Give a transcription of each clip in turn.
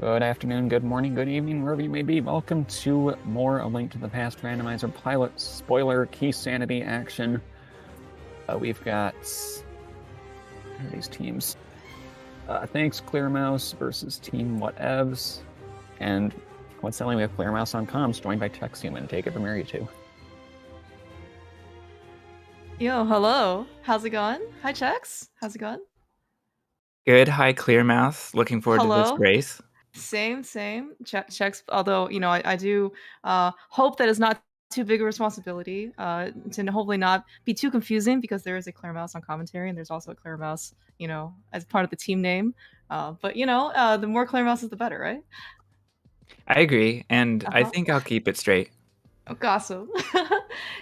Good afternoon, good morning, good evening, wherever you may be. Welcome to more A Link to the Past Randomizer Pilot Spoiler Key Sanity action. We've got these teams. Thanks, clearmouse versus Team Whatevs. And coincidentally, we have clearmouse on comms, joined by TextHuman. Take it from here, you two. Yo, hello. How's it going? Hi, Chex. How's it going? Good. Hi, Clearmouth. Looking forward to this Hello. race. Same. Chex. Although I do hope that it's not too big a responsibility. To hopefully not be too confusing because there is a Clearmouse on commentary and there's also a Clearmouse, as part of the team name. But the more Clearmouses, the better, right? I agree, and I think I'll keep it straight. Oh, awesome.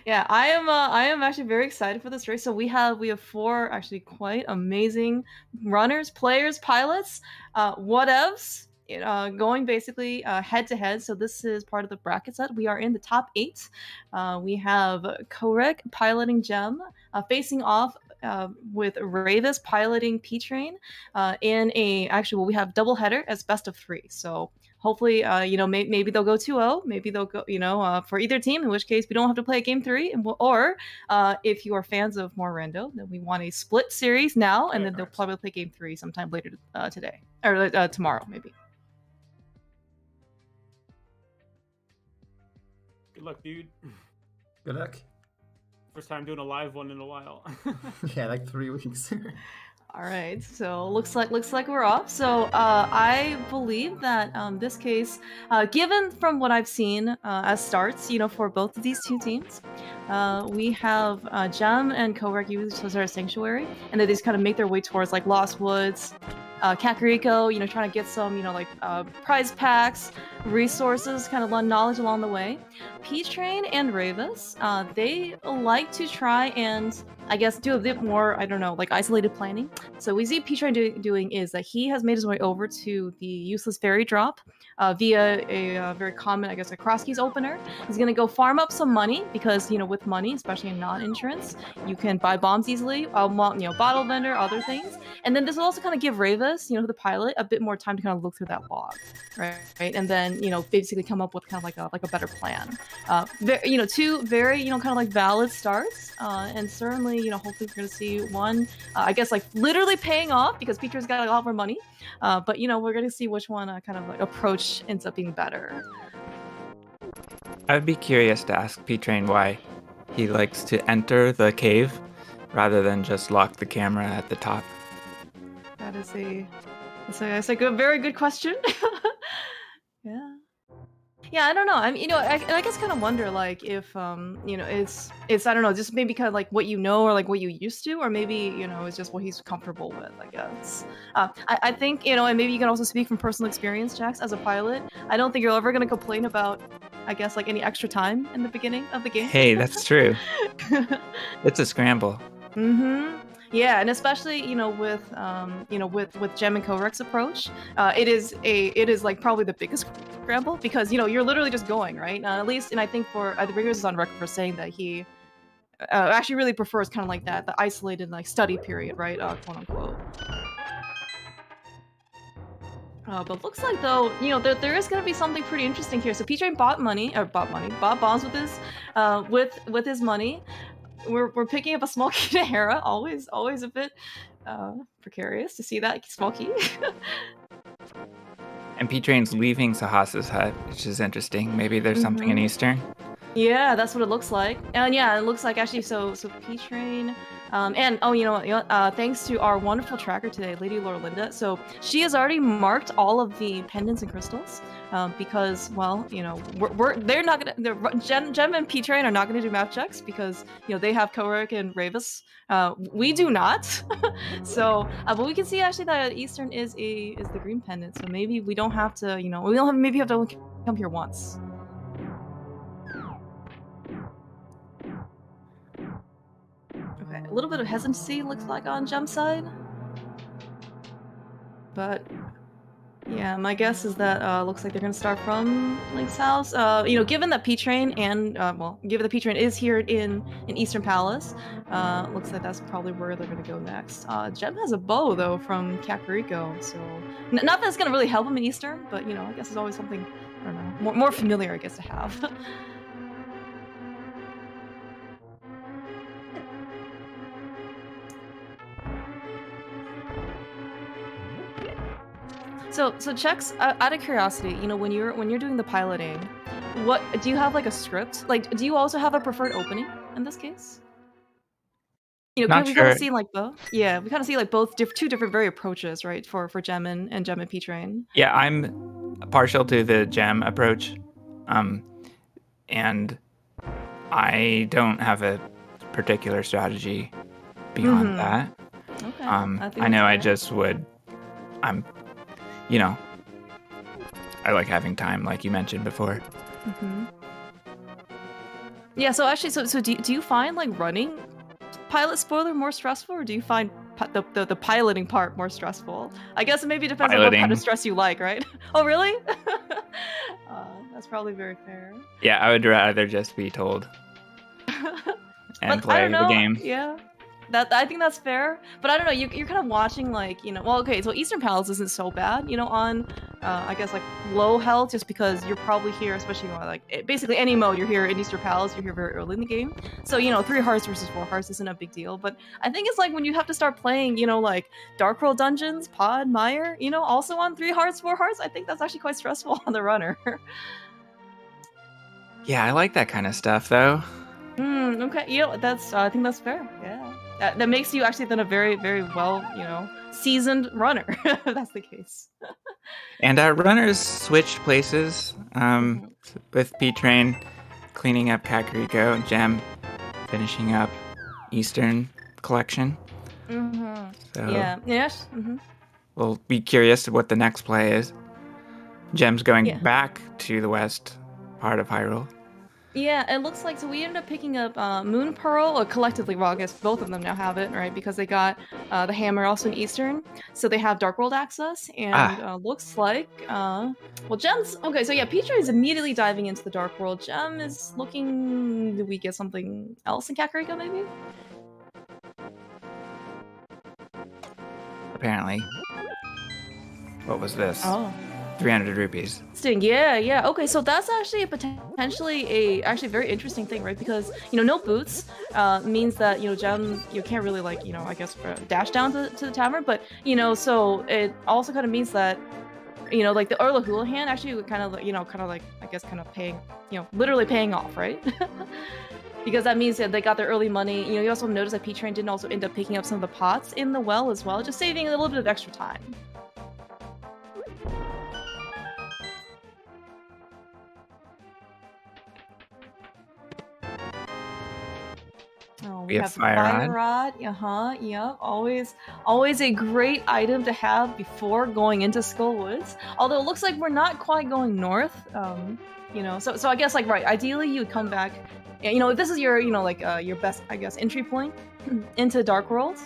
Yeah, I am actually very excited for this race. So we have four actually quite amazing runners, players, pilots, whatevs, going basically head to head. So this is part of the bracket set. We are in the top 8. We have Korek piloting Gem, facing off with Ravis piloting P-Train in we have double header as best of 3. So hopefully, maybe they'll go 2-0. Maybe they'll go, for either team, in which case we don't have to play game 3. Or if you are fans of more rando, then we want a split series now, and then they'll probably play game 3 sometime later today. Or tomorrow, maybe. Good luck, dude. Good luck. First time doing a live one in a while. Yeah, like 3 weeks. All right, so looks like we're off. So I believe that this case, given from what I've seen as starts, for both of these two teams, we have Gem and Korek use Sozera Sanctuary, and they just kind of make their way towards like Lost Woods, Kakariko, trying to get some, prize packs, resources, kind of knowledge along the way. P-Train and Ravis, they like to try and, I guess, do a bit more, I don't know, like isolated planning. So we see P-Train doing is that he has made his way over to the useless fairy drop via a very common, I guess, a cross keys opener. He's going to go farm up some money because, with money, especially in non-insurance, you can buy bombs easily, bottle vendor, other things. And then this will also kind of give Ravis, the pilot, a bit more time to kind of look through that log, right? And then, basically come up with kind of like a better plan. Two very, kind of like valid starts. And certainly, hopefully we're going to see one, I guess, like literally paying off because Peter's got a lot more money. But, we're going to see which one kind of like approach ends up being better. I'd be curious to ask P-Train why he likes to enter the cave rather than just lock the camera at the top. That is a very good question. Yeah. Yeah, I don't know. I mean, I guess kind of wonder like if it's I don't know, just maybe kind of like what or like what you used to, or maybe it's just what he's comfortable with. I guess. I think and maybe you can also speak from personal experience, Jax, as a pilot. I don't think you're ever gonna complain about, I guess, like any extra time in the beginning of the game. Hey, that's true. It's a scramble. Mm-hmm. Yeah, and especially with Gem and Korek's approach, it is like probably the biggest scramble because you're literally just going right. At least, and I think the Ringers is on record for saying that he actually really prefers kind of like the isolated like study period, right? Quote unquote. But looks like though, there is gonna be something pretty interesting here. So P-Train bought bombs with his money. We're picking up a small key to Hera. Always a bit precarious to see that small key. And P-Train's leaving Sahasa's hut, which is interesting. Maybe there's something in Eastern. Yeah, that's what it looks like. And yeah, it looks like actually so P-Train. And thanks to our wonderful tracker today, Lady Lorelinda. So she has already marked all of the pendants and crystals because, well, they're not gonna. Gem and P-Train are not gonna do map checks because they have Korek and Ravis. We do not. So, but we can see actually that Eastern is the green pendant. So maybe we don't have to. Maybe have to come here once. Okay, a little bit of hesitancy looks like on Gem's side. But Yeah, my guess is that looks like they're gonna start from Link's house. Given that P-Train and given that P-Train is here in Eastern Palace, looks like that's probably where they're gonna go next. Jem has a bow though from Kakariko, so not that it's gonna really help him in Eastern, but I guess it's always something I don't know more familiar, I guess, to have. So checks out of curiosity, when you're doing the piloting, what do you have like a script? Like, do you also have a preferred opening in this case? Not we sure. kind of see like both. Yeah, we kind of see like both two different very approaches, right? For Gem and Gem and P-Train. Yeah, I'm partial to the Gem approach, and I don't have a particular strategy beyond that. Okay. I know I just would. I like having time, like you mentioned before. Yeah. So actually, so do you find like running pilot spoiler more stressful, or do you find the piloting part more stressful? I guess it maybe depends on what kind of stress you like, right? Oh, really? That's probably very fair. Yeah, I would rather just be told and play the game. Yeah. I think that's fair, but I don't know. You're kind of watching like Well, okay, so Eastern Palace isn't so bad, on I guess like low health, just because you're probably here, especially like basically any mode. You're here in Eastern Palace. You're here very early in the game, so 3 hearts versus 4 hearts isn't a big deal. But I think it's like when you have to start playing, like Dark World dungeons, Pod, Mire, also on 3 hearts, 4 hearts. I think that's actually quite stressful on the runner. Yeah, I like that kind of stuff though. Okay, I think that's fair. Yeah. That makes you actually then a very, very well, seasoned runner, if that's the case. And our runners switch places, with P-Train cleaning up Kakariko and Gem finishing up Eastern Collection. So yeah. Yes. We'll be curious to what the next play is. Gem's going back to the west part of Hyrule. Yeah, it looks like, so we ended up picking up Moon Pearl, or collectively, well, I guess both of them now have it, right? Because they got the hammer also in Eastern, so they have Dark World access, and looks like, well, Gem's, okay, so yeah, P-Train is immediately diving into the Dark World. Gem is looking, do we get something else in Kakariko, maybe? Apparently. What was this? Oh. 300 rupees. Interesting. Yeah. Okay, so that's actually potentially a very interesting thing, right? Because no boots means that Gem can't really like I guess dash down to the tavern, but so it also kind of means that like the Erla Hula hand actually kind of like I guess kind of paying literally paying off, right? Because that means that they got their early money. You also notice that P-Train didn't also end up picking up some of the pots in the well as well, just saving a little bit of extra time. Oh, we have Fire Rod. Yep. Always a great item to have before going into Skull Woods. Although it looks like we're not quite going north. So I guess like right. Ideally, you would come back. If this is your your best, I guess, entry point into Dark World.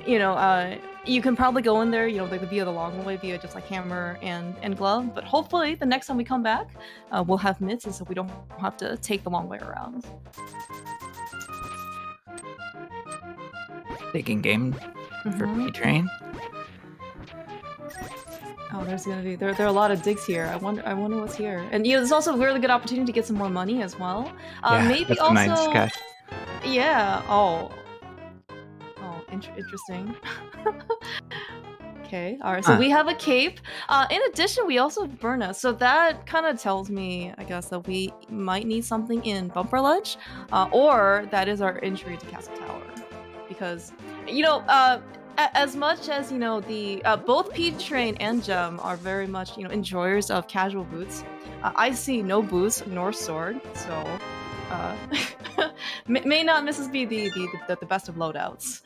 You can probably go in there, like via the long way, via just like hammer and glove. But hopefully, the next time we come back, we'll have mitts, and so we don't have to take the long way around. Taking game for P-Train. Oh, there's gonna be there are a lot of digs here. I wonder what's here. And there's also a really good opportunity to get some more money as well. Maybe that's also. A nice cash. Yeah. Interesting. Okay. All right. So we have a cape. In addition, we also have Burna. So that kind of tells me, I guess, that we might need something in Bumper Ledge, or that is our entry to Castle Tower. Because, as much as the both P-Train and Gem are very much enjoyers of casual boots, I see no boots nor sword, so may not Mrs. be the best of loadouts.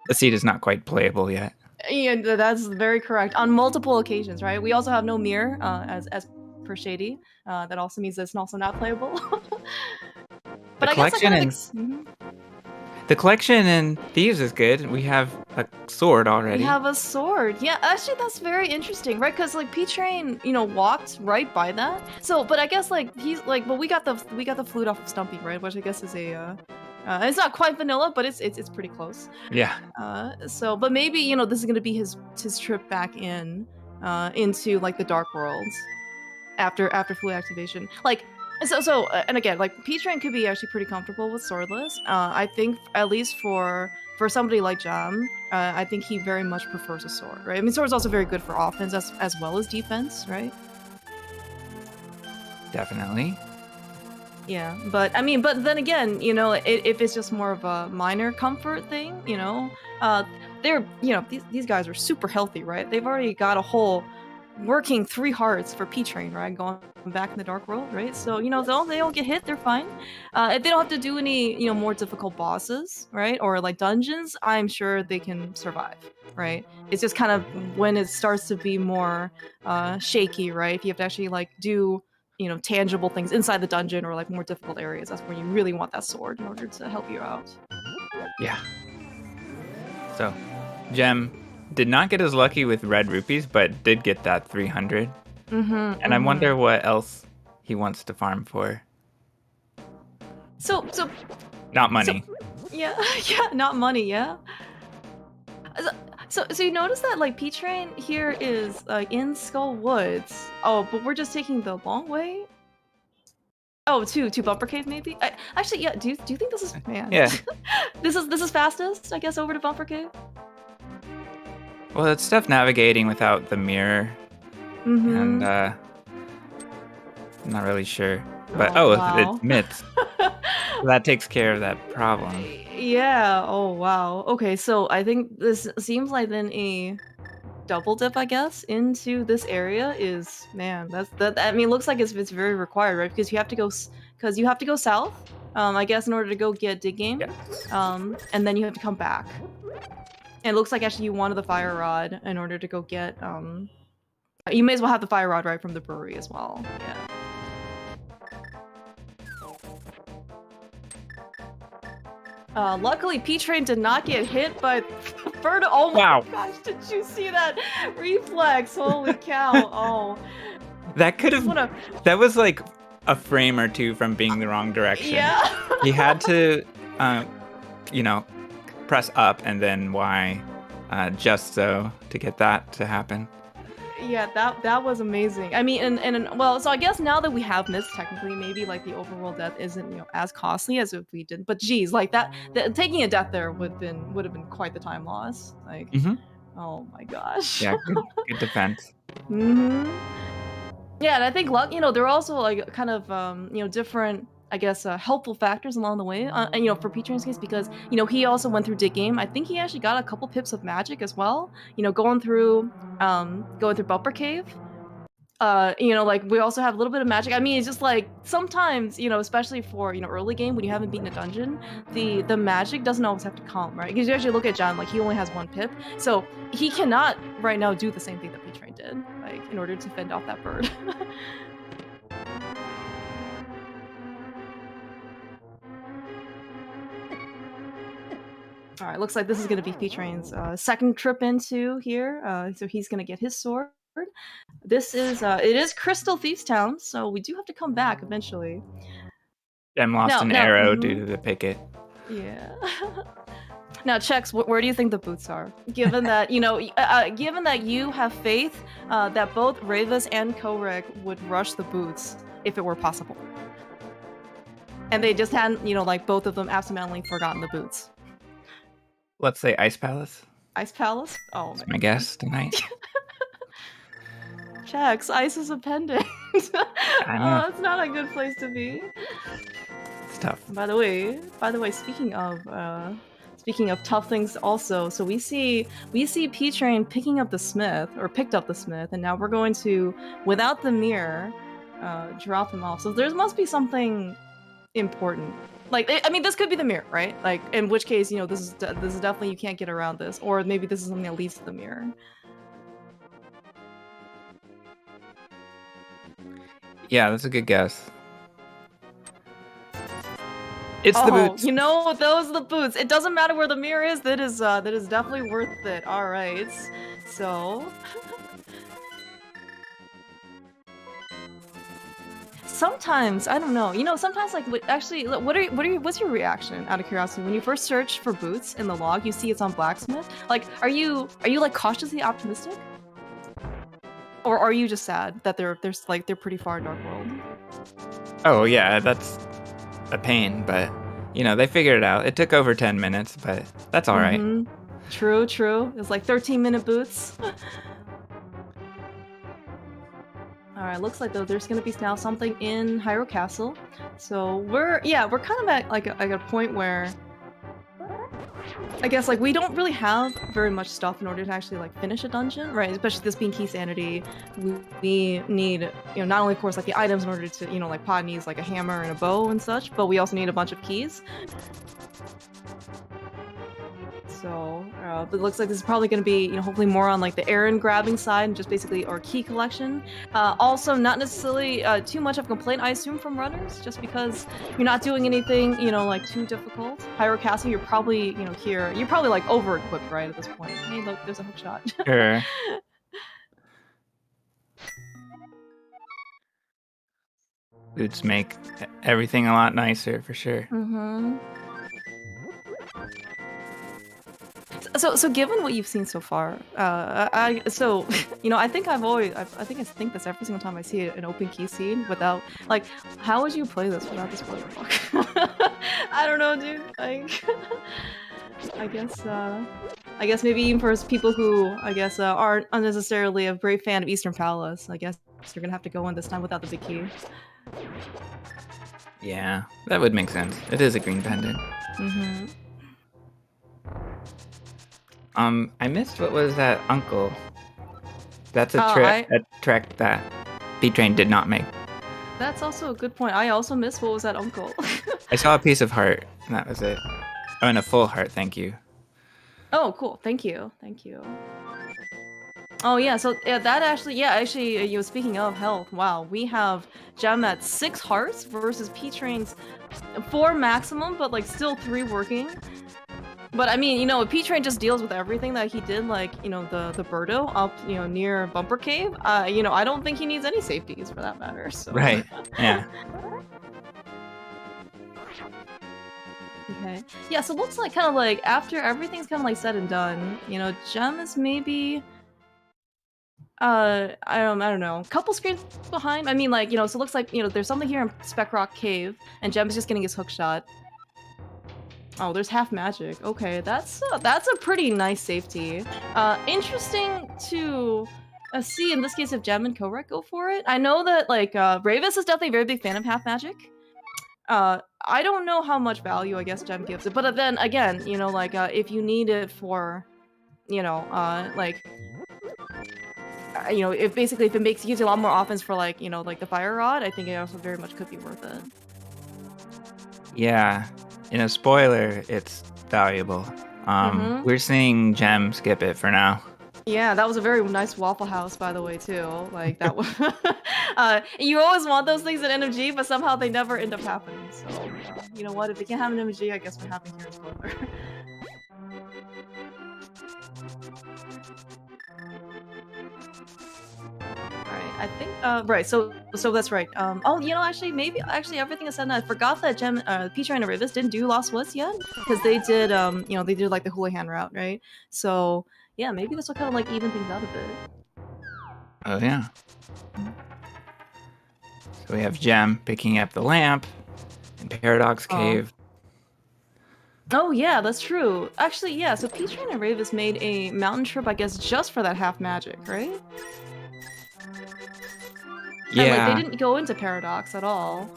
The seat is not quite playable yet. Yeah, that's very correct. On multiple occasions, right? We also have no mirror, as per Shady. That also means that it's also not playable. But the collection in Thieves is good. We have a sword We already. have a sword. Yeah, actually, that's very interesting, right? Because like P-Train, walked right by that. So, but I guess like he's like, well, we got the flute off of Stumpy, right? Which I guess is a, it's not quite vanilla, but it's pretty close. Yeah. So, but maybe this is gonna be his trip back into like the Dark Worlds after flute activation. Like, and again, like P-Train could be actually pretty comfortable with swordless. I think at least for somebody like Jam, I think he very much prefers a sword, right? I mean, sword is also very good for offense as well as defense, right? Definitely. Yeah, but I mean, but then again, if it's just more of a minor comfort thing, they're, these guys are super healthy, right? They've already got a whole working 3 hearts for P-Train, right? Going back in the Dark World, right? So, they don't get hit, they're fine. If they don't have to do any, more difficult bosses, right? Or like dungeons, I'm sure they can survive, right? It's just kind of when it starts to be more shaky, right? If you have to actually like do tangible things inside the dungeon or like more difficult areas, that's where you really want that sword in order to help you out. Yeah. So, Gem did not get as lucky with red rupees, but did get that 300. And I wonder what else he wants to farm for. So Not money. yeah, not money, yeah. So you notice that like P-Train here is in Skull Woods. Oh, but we're just taking the long way. Oh, to Bumper Cave maybe. Actually, yeah. Do you think this is Yeah. this is fastest? I guess over to Bumper Cave. Well, it's tough navigating without the mirror. And I'm not really sure. But wow. it's myths. So that takes care of that problem. Yeah. Oh wow. Okay, so I think this seems like then a double dip, I guess, into this area is, man, that. I mean, it looks like it's very required, right? Because you have to go south. I guess in order to go get Dig Game. Yeah. And then you have to come back. And it looks like actually you wanted the fire rod in order to go get you may as well have the fire rod right from the brewery as well. Yeah. Luckily, P-Train did not get hit by Bird. Oh my gosh, did you see that reflex? Holy cow. Oh. That could have... That was like a frame or two from being the wrong direction. Yeah. He had to, press up and then Y just so to get that to happen. Yeah, that was amazing. I mean, and well, so I guess now that we have this, technically, maybe like the overworld death isn't as costly as if we didn't. But geez, like that taking a death there would have been quite the time loss. Like, oh my gosh. Yeah, good defense. Yeah, and I think luck. There are also like kind of different, I guess, helpful factors along the way. And for P-Train's case, because he also went through Dig Game. I think he actually got a couple pips of magic as well. Going through Bumper Cave. Like we also have a little bit of magic. I mean, it's just like sometimes, especially for early game when you haven't beaten a dungeon, the magic doesn't always have to come, right? Because you actually look at John, like he only has 1 pip, so he cannot right now do the same thing that P-Train did, like in order to fend off that bird. All right, looks like this is going to be P-Train's second trip into here. So he's going to get his sword. This is it is Crystal Thieves Town, so we do have to come back eventually. Gem lost an arrow due to the picket. Yeah. Now, Chex, where do you think the boots are? Given that given that you have faith that both Ravus and Korek would rush the boots if it were possible, and they just hadn't, like both of them absently forgotten the boots. Let's say Ice Palace. Ice Palace? Oh, that's my guess tonight. Chex, ice is a pendant. Oh, that's not a good place to be. It's tough. By the way, speaking of tough things, also, so we see P-Train picking up the Smith, or picked up the Smith, and now we're going to, without the mirror, drop him off. So there must be something important. Like, I mean, this could be the mirror, right? Like, in which case, this is definitely, you can't get around this, or maybe this is something that leads to the mirror. Yeah, that's a good guess. It's the boots. You know, those are the boots. It doesn't matter where the mirror is. That is definitely worth it. All right. So sometimes I don't know. You know, sometimes like actually, what's your reaction out of curiosity when you first search for boots in the log? You see it's on blacksmith. Like, are you like cautiously optimistic, or are you just sad that they're pretty far in Dark World? Oh yeah, that's a pain, but you know they figured it out. It took over 10 minutes, but that's all right. True. It's like 13-minute boots. Alright, looks like though there's gonna be now something in Hyrule Castle. So we're kind of at like a point where I guess like we don't really have very much stuff in order to actually like finish a dungeon, right? Especially this being Key Sanity, we need, you know, not only of course like the items in order to, you know, like Pod needs like a hammer and a bow and such, but we also need a bunch of keys. So, but it looks like this is probably going to be, you know, hopefully more on like the errand grabbing side and just basically our key collection. Also, not necessarily too much of a complaint, I assume, from runners, just because you're not doing anything, you know, like too difficult. Hyrule Castle, you're probably, you know, here, you're probably like over-equipped, right, at this point. Hey, look, there's a hook shot. Sure. Boots make everything a lot nicer for sure. So given what you've seen so far, you know, I think I think this every single time I see an open key scene without, like, how would you play this without the spoiler book? I don't know, dude. Like, I guess maybe even for people who, I guess, aren't unnecessarily a great fan of Eastern Palace, I guess you're gonna have to go in this time without the big key. Yeah, that would make sense. It is a green pendant. I missed what was that uncle. That's a trick that P-Train did not make. That's also a good point. I also missed what was that uncle. I saw a piece of heart, and that was it. Oh, and a full heart, thank you. Oh, cool. Thank you. Oh yeah, so yeah, that actually, you know, speaking of health, wow, we have Gem at 6 hearts versus P-Train's 4 maximum, but like still 3 working. But I mean, you know, if P-Train just deals with everything that he did, like, you know, the Birdo up, you know, near Bumper Cave, you know, I don't think he needs any safeties for that matter, so. Right, yeah. Okay. Yeah, so it looks like kind of like after everything's kind of like said and done, you know, Gem is maybe I don't know, a couple screens behind. I mean, like, you know, so it looks like, you know, there's something here in Speck Rock Cave, and Gem is just getting his hook shot. Oh, there's half magic. Okay, that's a pretty nice safety. Interesting to see in this case if Gem and Korek go for it. I know that like Ravis is definitely a very big fan of half magic. I don't know how much value I guess Gem gives it, but then again, you know, like if you need it for, you know, like, you know, if it gives you a lot more offense for like, you know, like the fire rod, I think it also very much could be worth it. Yeah. In a spoiler, it's valuable. We're seeing Gem skip it for now. Yeah, that was a very nice Waffle House, by the way, too. Like, that was... you always want those things in NMG, but somehow they never end up happening. So, you know what? If they can't have an NMG, I guess we're having here in spoiler. Alright, I think, right, so that's right. Oh, you know, actually, everything is said, and I forgot that Gem, P-Train and Ravis didn't do Lost Woods yet, because they did, you know, they did, like, the Houlihan route, right? So, yeah, maybe this will kind of, like, even things out a bit. Oh, yeah. So we have Gem picking up the lamp in Paradox Cave. Oh, yeah, that's true. Actually, yeah, so P-Train and Ravis made a mountain trip, I guess, just for that half magic, right? Yeah. And, like, they didn't go into Paradox at all.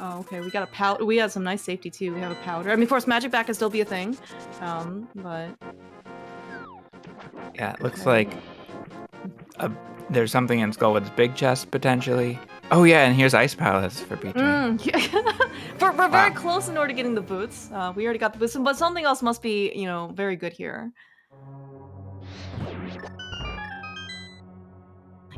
Oh, okay, we got a powder. We had some nice safety, too. We have a powder. I mean, of course, magic back can still be a thing, but... Yeah, it looks like there's something in Skullwood's big chest, potentially. Oh, yeah, and here's Ice Palace for P-Train. Yeah. We're very close in order to getting the boots. We already got the boots, but something else must be, you know, very good here.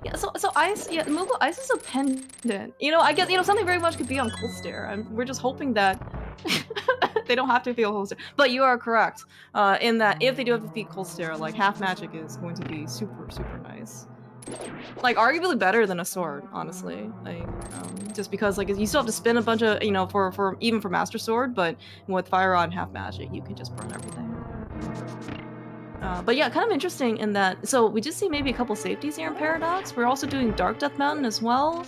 Yeah, so Ice, yeah, Moogle Ice is a pendant. You know, I guess, you know, something very much could be on Cold Stare. We're just hoping that, They don't have to defeat Colstair. But you are correct in that if they do have to defeat Colstair, like half magic is going to be super nice. Like arguably better than a sword, honestly. Like just because like you still have to spin a bunch of for even for Master Sword, but with Fire Rod and half magic, you can just burn everything. But yeah, kind of interesting in that. So we just see maybe a couple safeties here in Paradox. We're also doing Dark Death Mountain as well.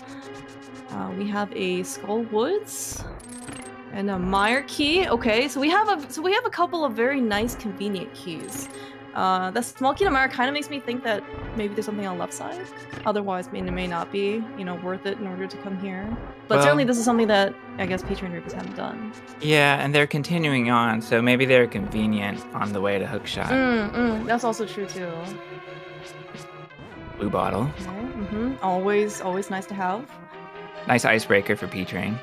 We have a Skull Woods and a Mire Key. Okay, so we have a couple of very nice convenient keys. The small key to Mire kind of makes me think that maybe there's something on the left side. Otherwise, it may not be worth it in order to come here. But certainly, this is something that I guess Peach and Rufus haven't done. Yeah, and they're continuing on, so maybe they're convenient on the way to Hookshot. That's also true too. Blue bottle. Okay, always nice to have. Nice icebreaker for P-Train.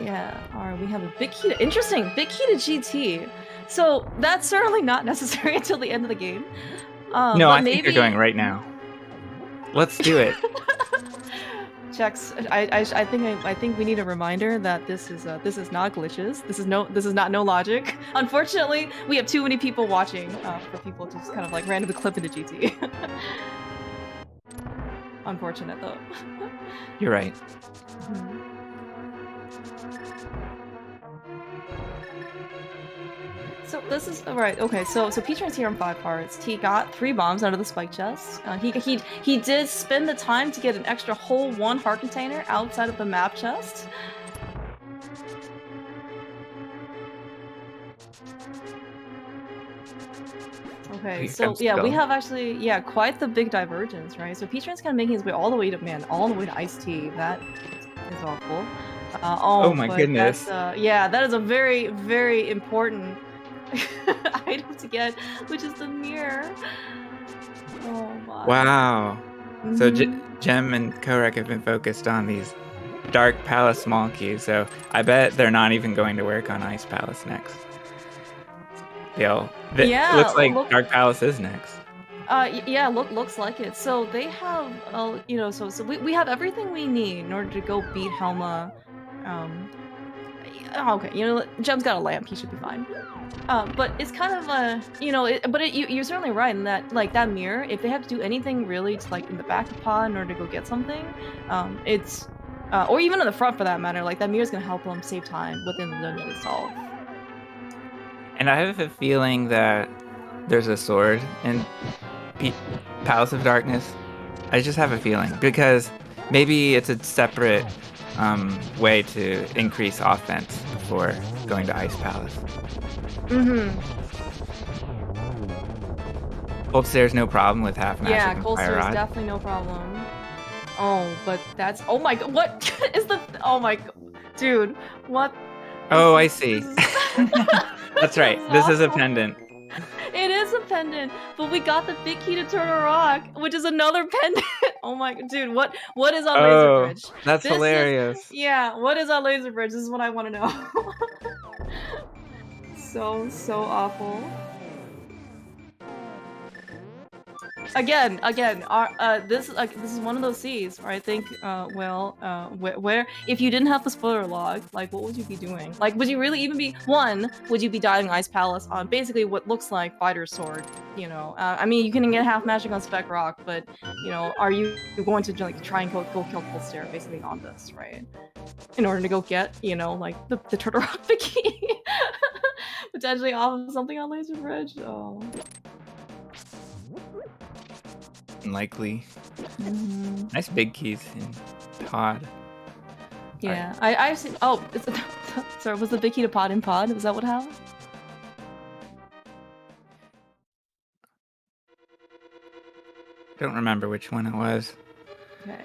Yeah, alright, we have a big key to... Interesting! Big key to GT! So, that's certainly not necessary until the end of the game. No, I think they're going right now. Let's do it. Checks. I think we need a reminder that this is not glitches. This is not no logic. Unfortunately, we have too many people watching for people to just kind of like randomly clip into GT. Unfortunate though. You're right. So this is right. Okay, so Peach-Train's here in 5 parts. He got 3 bombs out of the spike chest. He did spend the time to get an extra whole 1 heart container outside of the map chest. Okay, so yeah, we have actually quite the big divergence, right? So Peach-Train's kind of making his way all the way to Ice Tea. That is awful. Oh my goodness. That is a very, very important item to get, which is the mirror. Oh my. Wow. So Gem and Korek have been focused on these Dark Palace small keys, so I bet they're not even going to work on Ice Palace next. Looks like Dark Palace is next. Looks like it. So they have, so we have everything we need in order to go beat Helma. Okay, Gem's got a lamp. He should be fine. But it's kind of you're certainly right in that, like, that mirror, if they have to do anything really to, like, in the back of the pod in order to go get something, it's, or even in the front for that matter, like, that mirror's gonna help them save time within the dungeon itself. And I have a feeling that there's a sword in Palace of Darkness. I just have a feeling, because maybe it's a separate way to increase offense before going to Ice Palace. Colstair's no problem with half magic. Yeah, Colstair's definitely no problem. Oh, but that's... Oh my god, what is the... Oh my god. Dude, what... Oh, I see. That's right. This is a pendant. It is a pendant, but we got the big key to turn a rock, which is another pendant. Oh my god, dude, what is on Laser Bridge? That's hilarious. What is on Laser Bridge? This is what I want to know. So awful. Again, this is one of those C's where I think, where if you didn't have the spoiler log, like, what would you be doing? Like, would you really even be would you be diving Ice Palace on basically what looks like Fighter's Sword? I mean, you can get half magic on Spec Rock, but are you going to like try and go kill Colstair basically on this, right? In order to go get like the Turtle Rock key, potentially off of something on Laser Bridge. Oh. Unlikely. Nice big keys in pod. Yeah, right. I've seen. Oh, sorry. Was the big key to pod in pod? Was that what happened? I don't remember which one it was. Okay.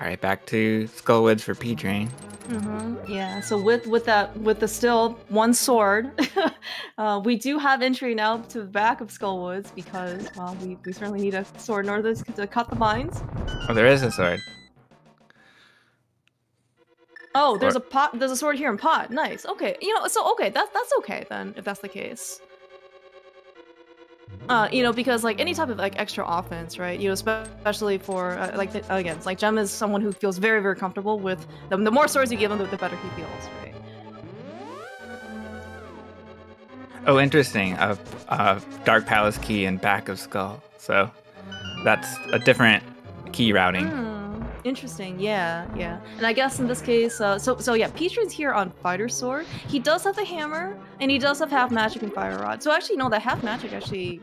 All right, back to Skullwoods for P-Train. Yeah. So with the still 1 sword, we do have entry now to the back of Skullwoods because we certainly need a sword in order to cut the mines. Oh, there is a sword. Oh, there's a pot. There's a sword here in pot. Nice. Okay. That's okay then if that's the case. Because like any type of like extra offense, right? Especially for again, it's like Gem is someone who feels very, very comfortable with the more swords you give him, the better he feels, right? Oh, interesting. A Dark Palace key and back of skull. So that's a different key routing. Interesting. Yeah. And I guess in this case, so yeah, Peachrain's here on Fighter Sword. He does have the hammer, and he does have half magic and fire rod. So actually, no, that half magic actually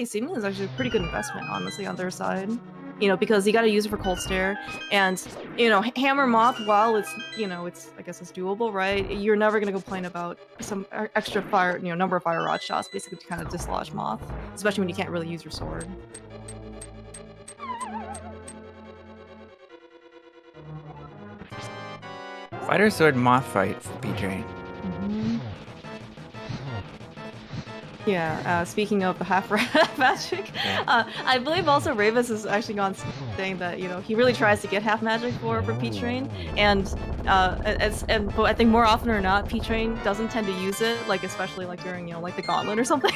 seemingly is actually a pretty good investment, honestly, on their side. You know, because you got to use it for cold stare, and you know, hammer moth. While it's, you know, it's, I guess it's doable, right? You're never gonna complain about some extra fire, you know, number of fire rod shots, basically to kind of dislodge moth, especially when you can't really use your sword. Fighter Sword moth fight for P-Train. Yeah, speaking of the half magic, I believe also Ravis has actually gone saying that, you know, he really tries to get half magic for P-Train, and but I think more often or not, P-Train doesn't tend to use it, like especially like during, you know, like the gauntlet or something.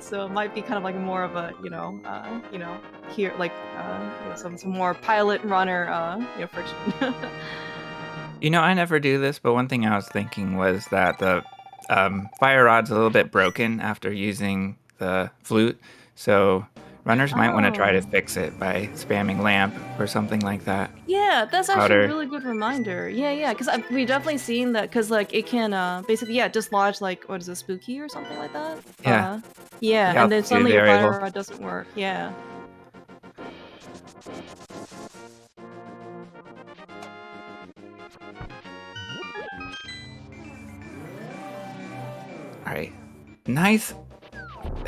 So it might be kind of like more of a, you know, here like you know, some more pilot runner you know, friction. You know, I never do this, but one thing I was thinking was that the fire rod's a little bit broken after using the flute, so runners might want to try to fix it by spamming lamp or something like that. Yeah, that's actually a really good reminder. Yeah, because we've definitely seen that, because like it can basically, yeah, dislodge like, what is it, spooky or something like that? Yeah, and then suddenly your fire rod doesn't work. Yeah. All right, nice.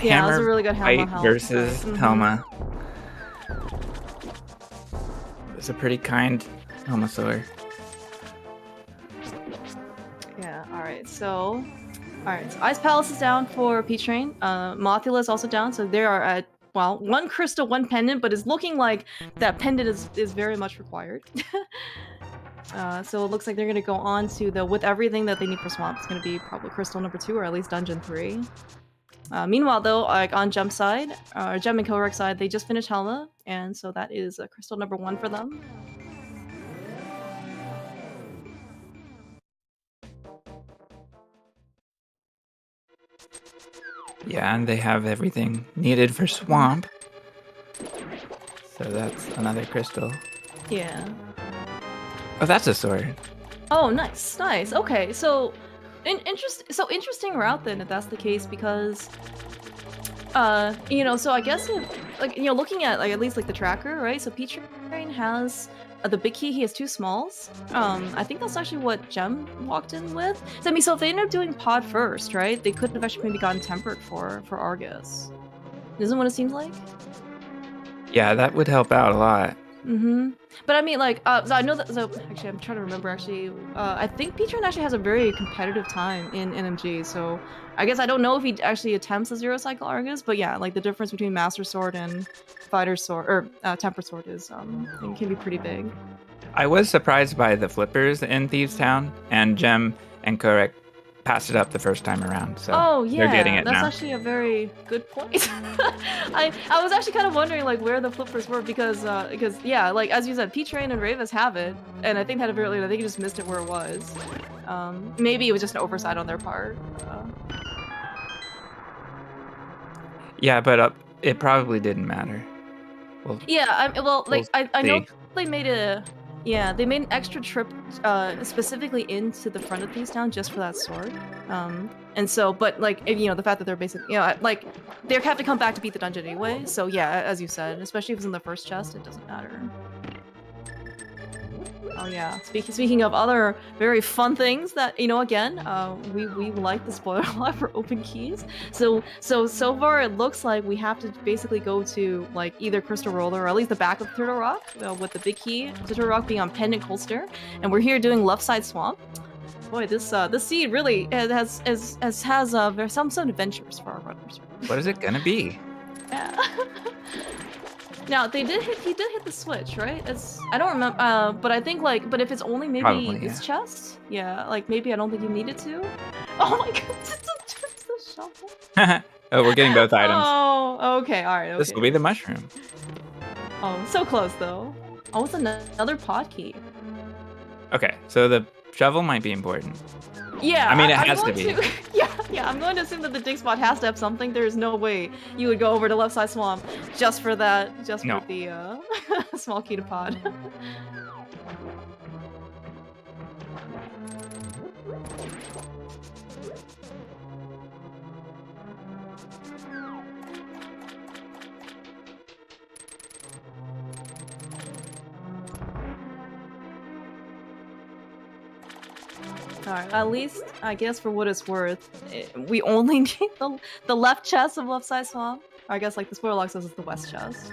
Yeah, that was a really good Helma fight versus Helma. It's a pretty kind Helmasaur. Yeah. All right. So Ice Palace is down for P-Train. Mothula is also down, so they are at, well, 1 crystal, 1 pendant, but it's looking like that pendant is very much required. So it looks like they're going to go on to the, with everything that they need for Swamp. It's going to be probably crystal number 2, or at least dungeon 3. Meanwhile, though, like on Gem side, Gem and Kilrek side, they just finished Helma, and so that is crystal number 1 for them. Yeah, and they have everything needed for Swamp. So that's another crystal. Yeah. Oh, that's a sword. Oh, nice. Okay, so interesting route then, if that's the case, because you know, so I guess if, like, you know, looking at like at least like the tracker, right? So P-Train has the big key. He has 2 smalls. I think that's actually what Gem walked in with. So I mean, so if they end up doing pod first, right? They could have actually maybe gotten tempered for Argus. Isn't what it seems like? Yeah, that would help out a lot. But I mean, like, so I know that. So actually, I'm trying to remember. Actually, I think P-Train actually has a very competitive time in NMG. So I guess I don't know if he actually attempts a 0 cycle Argus, but yeah, like the difference between Master Sword and Fighter Sword or Temper Sword is it can be pretty big. I was surprised by the flippers in Thieves Town, and Gem and Korek passed it up the first time around, so they're getting it that's now. Actually a very good point. I was actually kind of wondering like where the flippers were, because yeah, like as you said, P-Train and Ravis have it, and I think that apparently I think you just missed it where it was. Maybe it was just an oversight on their part. Yeah, but it probably didn't matter. Well, yeah, I know they made they made an extra trip specifically into the front of Thieves Town just for that sword. And so, but like, you know, the fact that they're basically, you know, like they have to come back to beat the dungeon anyway. So yeah, as you said, especially if it's in the first chest, it doesn't matter. Oh yeah. Speaking of other very fun things that, you know, again, we like the spoiler a lot for open keys. So far it looks like we have to basically go to like either Crystal Roller or at least the back of Turtle Rock, with the big key, Turtle Rock being on Pendant Coldster, and we're here doing Left Side Swamp. Boy, this seed really has some adventures for our runners. What is it gonna be? Yeah. Now he did hit the switch, right? I don't remember, but I think like, but if it's only maybe Probably, this chest, yeah, like maybe I don't think you needed to. Oh my god, it's the shovel. Oh, we're getting both items. Oh, okay, all right. Okay. This will be the mushroom. Oh, so close though. Oh, it's another pod key. Okay, so the shovel might be important. Yeah, I mean, it has to be. Yeah, Yeah, I'm going to assume that the dig spot has to have something. There is no way you would go over to left side swamp just for that, just No. for the small ketapod. Alright, at least, I guess for what it's worth, we only need the left chest of left side swamp. Or I guess like the spoiler log says it's the west chest.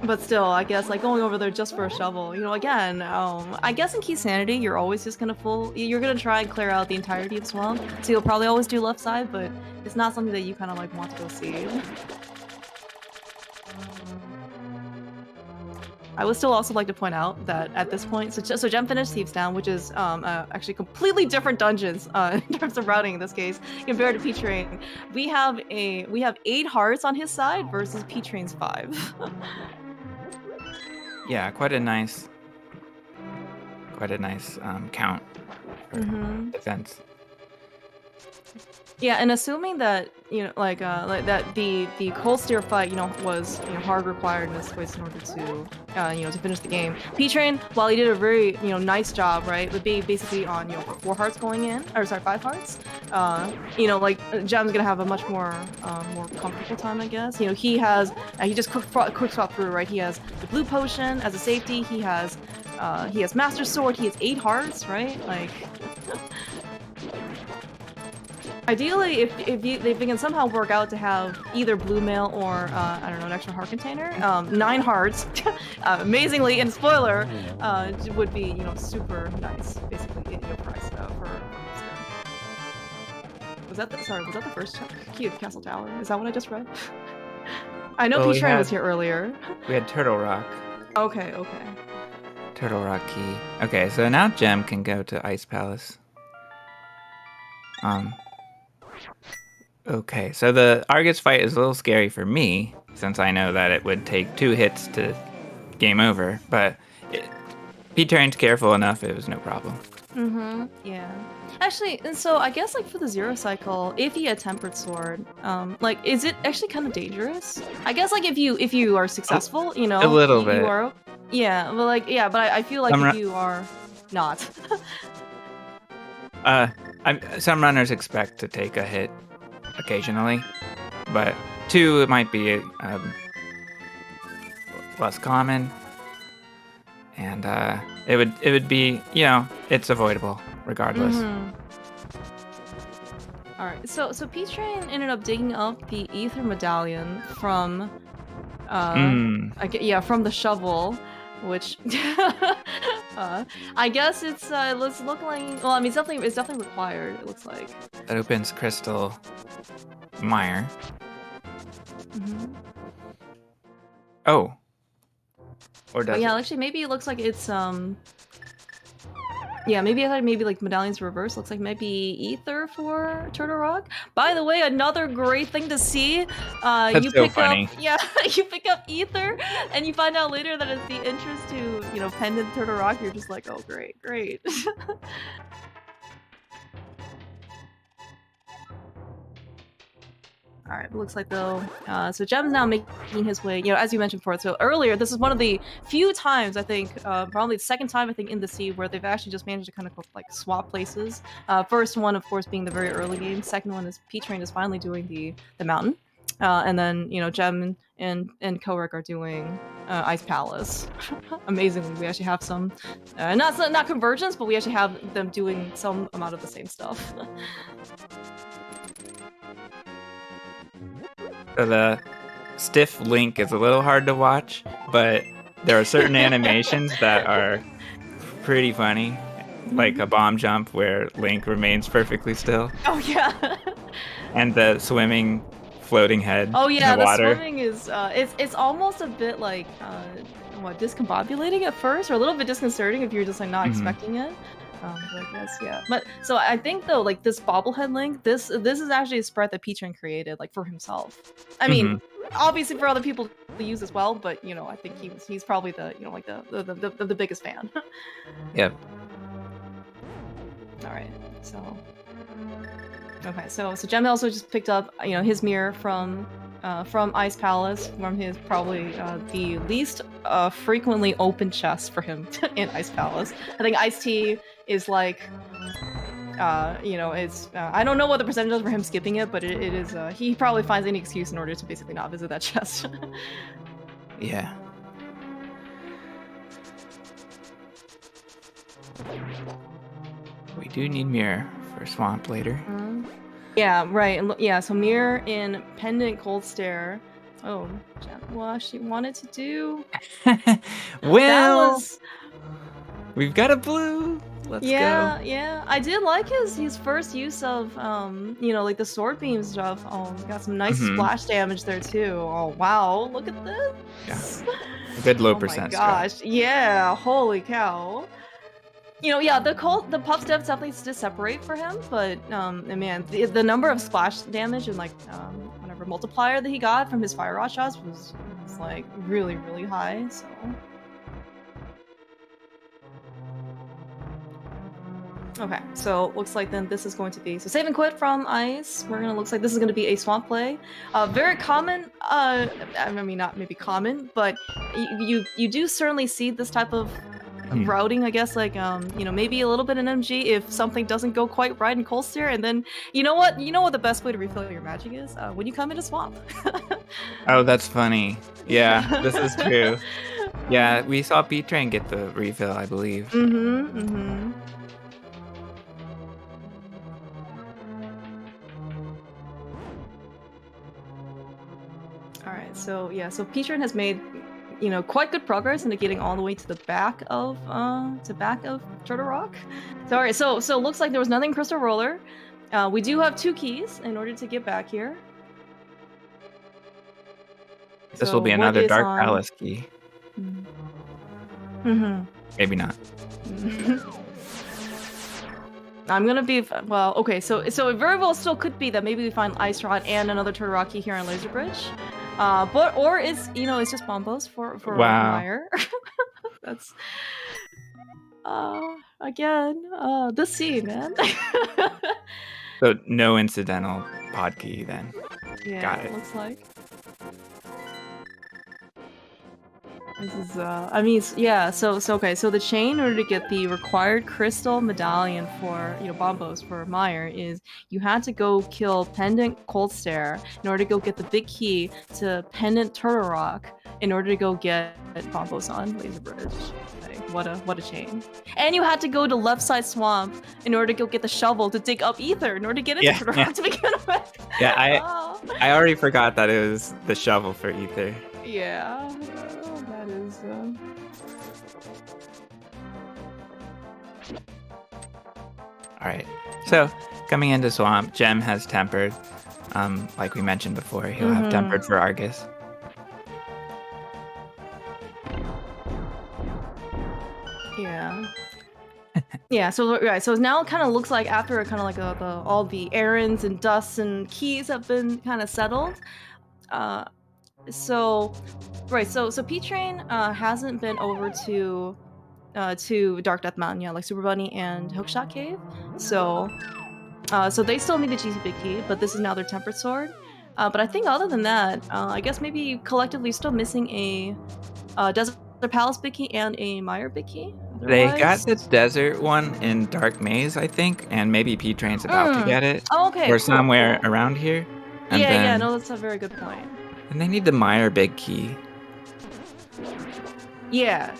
But still, I guess like going over there just for a shovel, you know, again, I guess in Key Sanity, you're always just gonna you're gonna try and clear out the entirety of swamp. So you'll probably always do left side, but it's not something that you kind of like want to go see. I would still also like to point out that at this point, so Gem finished Thieves Down, which is actually completely different dungeons in terms of routing in this case compared to P-Train. We have 8 hearts on his side versus P-Train's 5. Yeah, quite a nice count for defense. Yeah, and assuming that like that the cold steer fight was hard required in this place in order to to finish the game. P-Train, while he did a very nice job, right, would be basically on 4 hearts going in, or sorry, 5 hearts. Like Gem's gonna have a much more comfortable time, I guess. He just quick swap through, right? He has the blue potion as a safety. He has Master Sword. He has 8 hearts, right? Like. Ideally, if they can somehow work out to have either blue mail or I don't know, an extra heart container, 9 hearts, amazingly, and spoiler, would be super nice, basically in your price for. Was that the first key of Castle Tower? Is that what I just read? I know Well, P-Train was here earlier. We had Turtle Rock. Okay. Turtle Rock key. Okay, so now Gem can go to Ice Palace. Okay, so the Argus fight is a little scary for me, since I know that it would take 2 hits to game over, but P-Train's careful enough, it was no problem. Yeah. Actually, and so I guess like for the Zero Cycle, if he had Tempered Sword, like is it actually kind of dangerous? I guess like if you are successful, a little bit. You are, yeah, but like but I feel like if you are not. Some runners expect to take a hit occasionally, but 2 it might be less common, and it would be it's avoidable regardless. All right, so P-Train ended up digging up the Ether Medallion from from the shovel, which I guess it's look like, well, I mean it's definitely required, it looks like. That opens Crystal Mire. Oh. Or does yeah, actually maybe it looks like it's yeah, maybe I thought maybe like medallions reverse. Looks like maybe Ether for Turtle Rock. By the way, another great thing to see. That's you so pick funny. up, yeah, you pick up Ether, and you find out later that it's the entrance to Pendant Turtle Rock. You're just like, oh great. All right, it looks like though, so Gem's now making his way, as you mentioned before. So earlier, this is one of the few times, I think, probably the second time, I think, in the sea where they've actually just managed to kind of like swap places. First one, of course, being the very early game. Second one is P-Train is finally doing the mountain. And then, Gem and Korik are doing Ice Palace. Amazingly, we actually have some, not convergence, but we actually have them doing some amount of the same stuff. So the stiff Link is a little hard to watch, but there are certain animations that are pretty funny, like a bomb jump where Link remains perfectly still. Oh yeah. And the swimming, floating head. Oh yeah, in the water. Swimming is it's almost a bit like discombobulating at first, or a little bit disconcerting if you're just like not expecting it. But I guess, yeah. But so I think though, like this bobblehead Link, this is actually a sprite that P-Train created, like for himself. I mean, obviously for other people to use as well, but I think he's probably the like the biggest fan. Yep. All right, so Okay, so Jem also just picked up, his mirror from Ice Palace, from his probably the least frequently open chest for him in Ice Palace. I think Ice Tea is like, it's I don't know what the percentage is for him skipping it, but it is he probably finds any excuse in order to basically not visit that chest. Yeah. We do need mirror for swamp later. Yeah, right. And yeah, so mirror in pendant cold stare. Oh, well, she wanted to do. Well, we've got a blue. Let's go. Yeah. I did like his first use of like the sword beam stuff. Oh, got some nice splash damage there too. Oh wow, look at this. Yeah. A good low percent. Oh my gosh. Yeah, holy cow. The puff steps definitely did separate for him, but man, the number of splash damage and like whatever multiplier that he got from his fire rod shots was like really, really high. So okay, so looks like then this is going to be save and quit from Ice. Looks like this is going to be a swamp play. Very common. I mean, not maybe common, but you do certainly see this type of routing, I guess, like maybe a little bit in MG if something doesn't go quite right in cold stare, and then you know what the best way to refill your magic is when you come into swamp. Oh, that's funny. Yeah, this is true. Yeah, we saw B-Train get the refill, I believe. All right, so P-Train has made quite good progress into getting all the way to the back of Turtle Rock. So all right, so looks like there was nothing Crystal Roller. We do have 2 keys in order to get back here. This will be another Dark Palace key. Maybe not. I'm gonna be okay. So it very well still could be that maybe we find Ice Rod and another Turtle Rock key here on Laser Bridge. Or it's it's just bombos for Meyer. That's again the scene, man. So no incidental pod key then. Yeah, got it. Looks like this is So okay. So the chain in order to get the required crystal medallion for bombos for Meyer is you had to go kill Pendant Cold Stare in order to go get the big key to Pendant Turtle Rock in order to go get bombos on Laser Bridge. Like, what a chain. And you had to go to Left Side Swamp in order to go get the shovel to dig up Ether in order to get into Turtle Rock to begin with. Yeah, I already forgot that it was the shovel for Ether. Yeah. That is Alright, so coming into Swamp, Gem has tempered. Like we mentioned before, he'll have tempered for Argus. Yeah. Yeah, so now it kind of looks like after kind of like all the errands and dusts and keys have been kind of settled. So P-Train hasn't been over to Dark Death Mountain yet, like Super Bunny and Hookshot Cave. So they still need the cheesy big key, but this is now their tempered sword. But I think other than that, I guess maybe collectively still missing a Desert Palace big key and a Meyer big key. They got the desert one in Dark Maze, I think, and maybe P-Train's about to get it. Oh, okay. Or somewhere around here. And no, that's a very good point. And they need the Meyer big key. Yeah,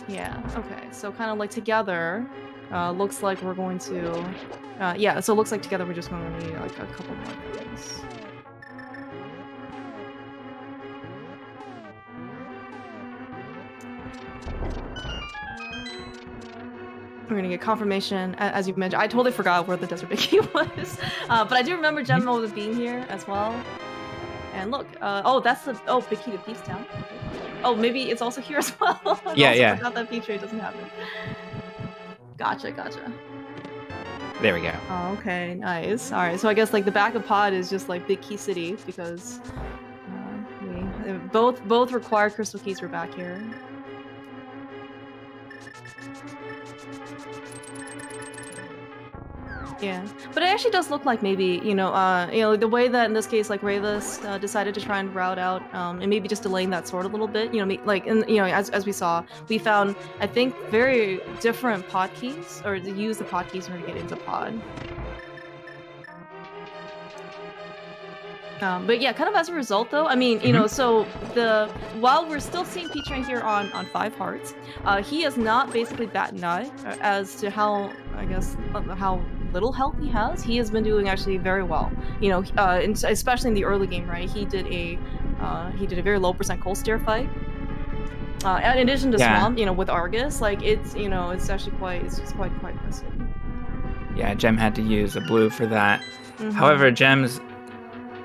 okay. So kind of like together, looks like we're going to, so it looks like together we're just going to need like a couple more things. We're gonna get confirmation, as you mentioned. I totally forgot where the Desert Big Key was, but I do remember Gemma being here as well. And look, that's the Big Key to Thieves Town. Oh, maybe it's also here as well. I forgot that feature doesn't have it. Gotcha. There we go. Oh, okay, nice. All right, so I guess like the back of pod is just like Big Key City because we both require crystal keys for back here. Yeah, but it actually does look like maybe the way that in this case like Ravis decided to try and route out and maybe just delaying that sword a little bit. As we saw, we found I think very different pod keys or to use the pod keys in order to get into pod. But yeah, kind of as a result though, I mean, so while we're still seeing P-Train here on 5 hearts, he has not basically bat an eye as to how little health he has. He has been doing actually very well. Especially in the early game, right? He did a very low percent cold stare fight. In addition to Swamp, with Argus, like it's actually quite impressive. Yeah, Gem had to use a blue for that. However, Gem's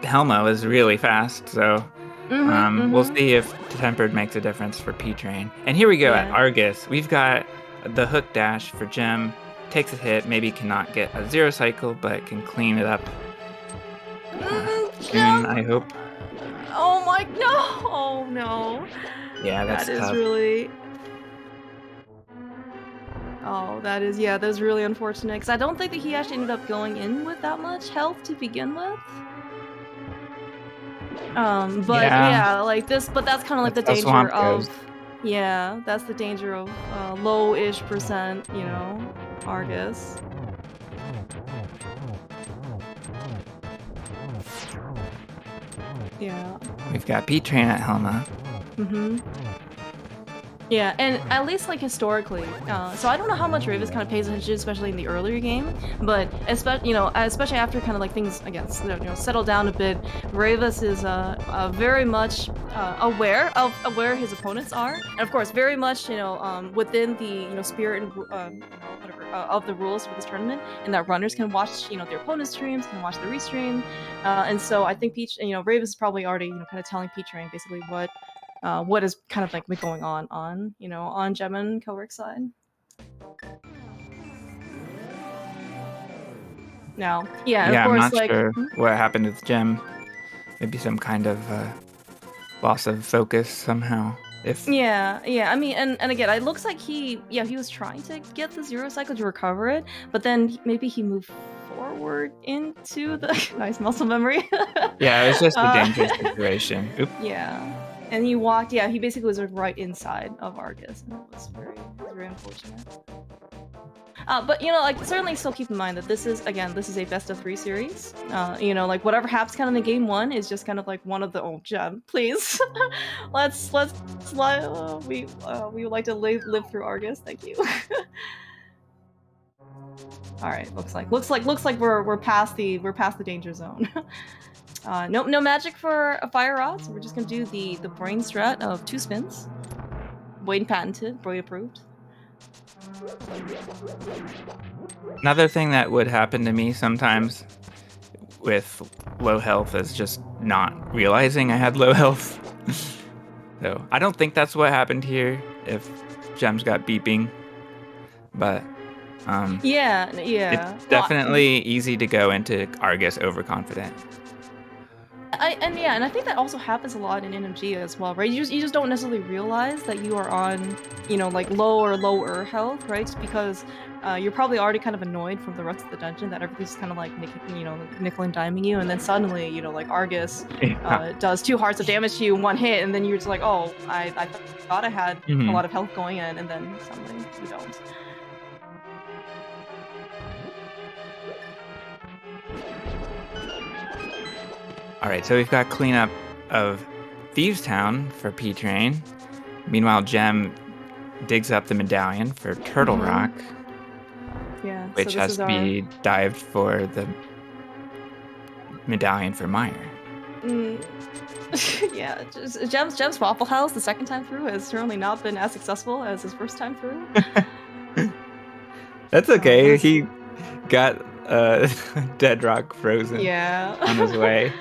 Helmo is really fast, so we'll see if Tempered makes a difference for P-Train. And here we go at Argus. We've got the hook dash for Gem. Takes a hit, maybe cannot get a 0 cycle, but can clean it up soon, I hope. Oh my, no! Oh no. Yeah, that's tough. Really... Oh, that's really unfortunate, because I don't think that he actually ended up going in with that much health to begin with. But that's kind of like the danger of... Yeah, that's the danger of low-ish percent, Argus. Yeah. We've got P-Train at Helma. Yeah, and at least like historically, so I don't know how much Ravis kind of pays attention, especially in the earlier game, but especially after kind of like things again settle down a bit, Ravis is very much aware of where his opponents are, and of course very much within the spirit and of the rules for this tournament, and that runners can watch their opponents' streams, can watch the restream, and so I think Ravis is probably already kind of telling P-Train basically what is kind of like going on Gem and Kelrick's side. Now, of course, I'm not sure what happened with Gem. Maybe some kind of loss of focus somehow. I mean, and again, it looks like he was trying to get the 0 cycle to recover it, but then maybe he moved forward into the nice muscle memory. Yeah, it was just a dangerous situation. Oop. Yeah. And he walked, he basically was right inside of Argus, and it was very unfortunate. But certainly still keep in mind that this is a best of 3 series. Whatever happens kind of in game 1 is just kind of like one of the Gem, please. let's we would like to live through Argus, thank you. All right, looks like we're past the danger zone. No magic for a fire rod, so we're just gonna do the brain strat of 2 spins. Boyd patented, Boyd approved. Another thing that would happen to me sometimes with low health is just not realizing I had low health. So I don't think that's what happened here if Gem's got beeping, but it's definitely easy to go into Argus overconfident. And I think that also happens a lot in NMG as well, right? You just don't necessarily realize that you are on, like lower health, right? Just because you're probably already kind of annoyed from the rest of the dungeon that everything's kind of like nickel and diming you, and then suddenly, like Argus does 2 hearts of damage to you in 1 hit, and then you're just like, oh, I thought I had a lot of health going in, and then suddenly you don't. Alright, so we've got cleanup of Thieves Town for P-Train. Meanwhile, Gem digs up the medallion for Turtle Rock. Yeah, which has to be dived for the medallion for Meyer. Yeah, Gem's Waffle House the second time through has certainly not been as successful as his first time through. That's okay. He got Dead Rock frozen on his way.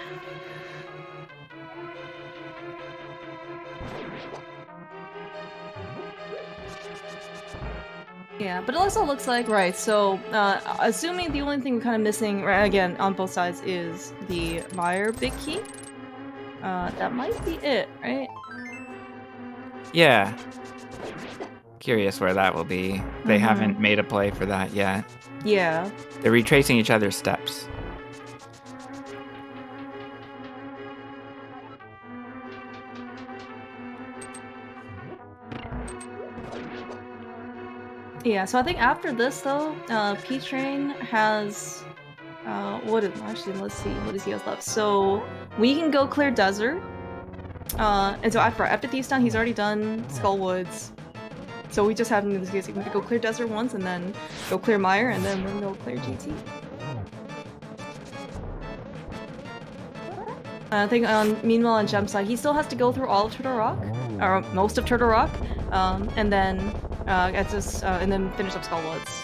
Yeah, but it also looks like, right, so assuming the only thing we're kind of missing, right, again, on both sides is the Meyer big key, that might be it, right? Yeah. Curious where that will be. They haven't made a play for that yet. Yeah. They're retracing each other's steps. Yeah, so I think after this though, P-Train has actually let's see, what does he have left? So we can go clear desert. And so after Thieves Town, he's already done Skullwoods. So we just have him in this case, he can go clear desert once and then go clear Mire and then we'll go clear GT. I think meanwhile on Gem's side, he still has to go through all of Turtle Rock, or most of Turtle Rock, and then and then finish up Skullwoods.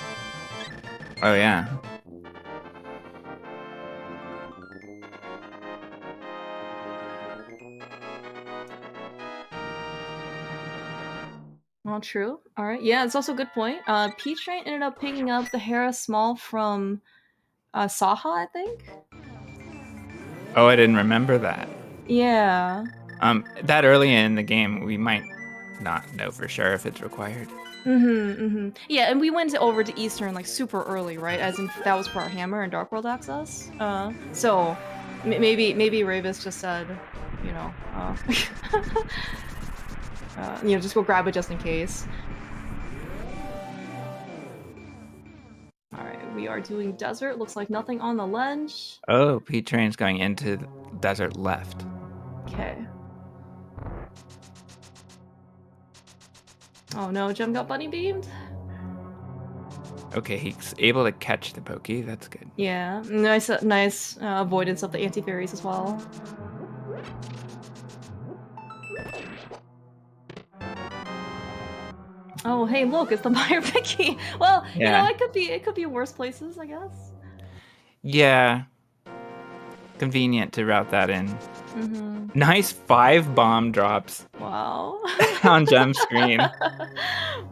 Oh yeah. Well, true. All right. Yeah, it's also a good point. P-Train ended up picking up the Hera Small from Saha, I think. Oh, I didn't remember that. Yeah. That early in the game, we might not know for sure if it's required. Yeah, and we went over to Eastern like super early, right? As in that was for our Hammer and Dark World access. So maybe Ravis just said, you know, just go grab it just in case. All right, we are doing desert. Looks like nothing on the ledge. Oh, P-Train's going into the desert left. Okay. Oh no, Gem got bunny beamed. Okay, he's able to catch the Pokey. That's good. Yeah, nice avoidance of the anti-fairies as well. Oh, hey, look, it's the Mire Picky. Well, Yeah. it could be worse places, I guess. Yeah. Convenient to route that in. Nice 5 bomb drops. Wow. On Gem's screen.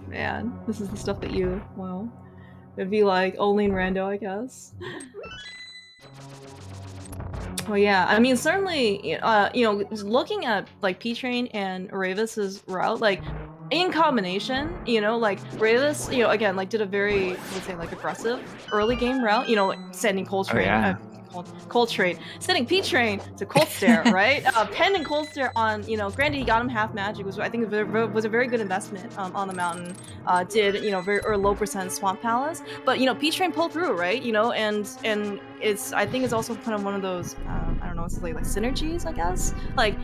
Man, this is the stuff that it'd be like only in Rando, I guess. Well, yeah, I mean, certainly, looking at like P-Train and Ravis's route, like in combination, like Ravis, again, like did a very, let's say, like aggressive early game route, like sending Cold Train. Oh, yeah. Cold Train, sending P-Train to Cold Stare, right? Pending Cold Stare on, granted he got him half magic, was I think was a very good investment on the mountain. Did very low percent Swamp Palace, but P-Train pulled through, right? And it's I think it's also kind of one of those I don't know, it's like synergies, I guess. Like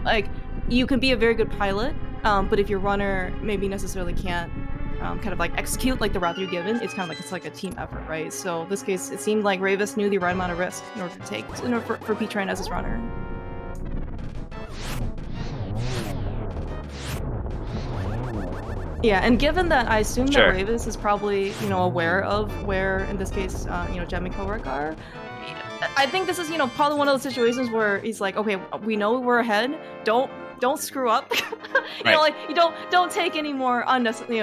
like you can be a very good pilot, but if your runner maybe necessarily can't kind of like execute like the route you're given, it's kind of like it's like a team effort, right? So in this case, it seemed like Ravis knew the right amount of risk in order to take for P-Train as his runner. Yeah, and given that I assume Sure. that Ravis is probably aware of where in this case Gem and Korik are, I think this is probably one of those situations where he's like, okay, we know we're ahead. Don't screw up. Right. Like you don't take any more unnecessary. You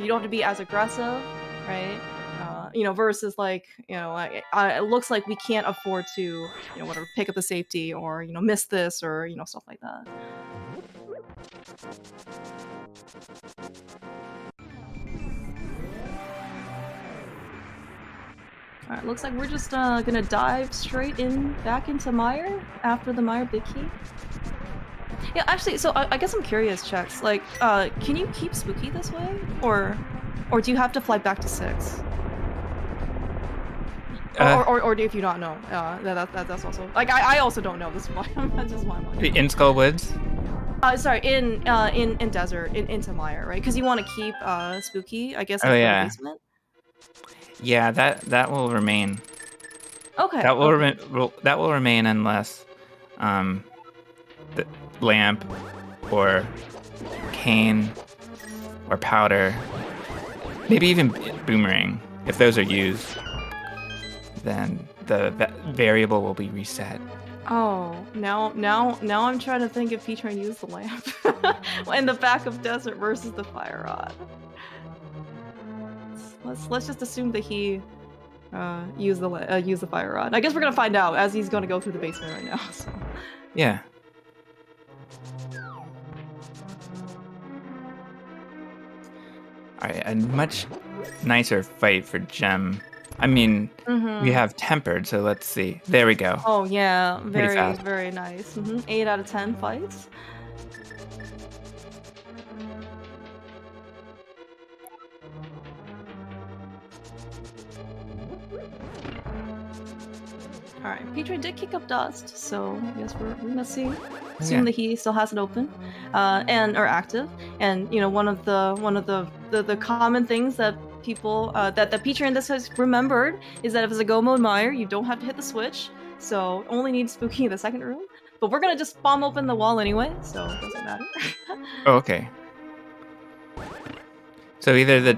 don't have to be as aggressive, right? Versus like it looks like we can't afford to whatever pick up the safety or miss this or stuff like that. All right, looks like we're just gonna dive straight back into Mire after the Mire Big Key. Yeah, actually, so I guess I'm curious, Chex. Like, can you keep Spooky this way, or do you have to fly back to 6? Or if you don't know, that's also like I also don't know. This is why that's just why I'm wondering. In Skullwoods? Sorry, in desert into Mire, right? Because you want to keep Spooky, I guess. Oh, in yeah. the basement. Yeah, that will remain. Okay. That will remain unless the Lamp or Cane or Powder, maybe even Boomerang, if those are used, then the variable will be reset. Oh, now I'm trying to think if P-Train used the lamp in the back of desert versus the fire rod. Let's just assume that he used the fire rod. I guess we're gonna find out as he's gonna go through the basement right now. So. Yeah. All right, a much nicer fight for Gem I mean, we Mm-hmm. have tempered, so let's see. There we go. Oh yeah, Pretty very fast. very nice. 8 out of 10 fights. All right, Petrie did kick up dust, so I guess we're gonna see. Assume that he still has it open, and or active. And you know, one of the common things that people that Petrie in this has remembered is that if it's a go mode mire, you don't have to hit the switch, so only need Spooky in the second room. But we're gonna just bomb open the wall anyway, so it doesn't matter. Oh, okay. So either the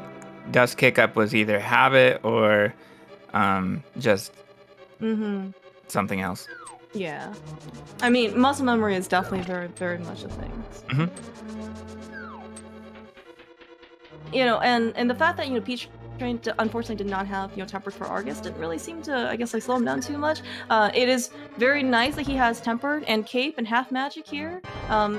dust kick up was either habit or just something else. Yeah. I mean, muscle memory is definitely very, very much a thing. You know, and the fact that, you know, Peach Train unfortunately did not have, you know, tempered for Argus didn't really seem to, I guess, like slow him down too much. It is very nice that he has tempered and cape and half magic here.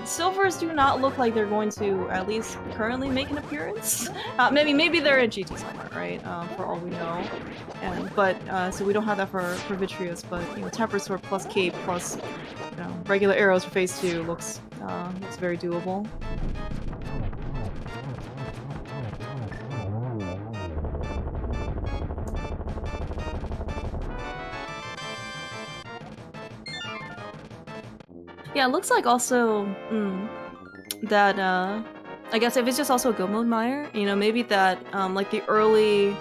Silvers do not look like they're going to at least currently make an appearance. Maybe they're in GT somewhere, right? For all we know. But so we don't have that for Vitreous, but you know, tempered sword plus cape plus, you know, regular arrows for phase 2 looks very doable. Yeah, it looks like also that I guess if it's just also a go mode mire, you know, maybe that like the early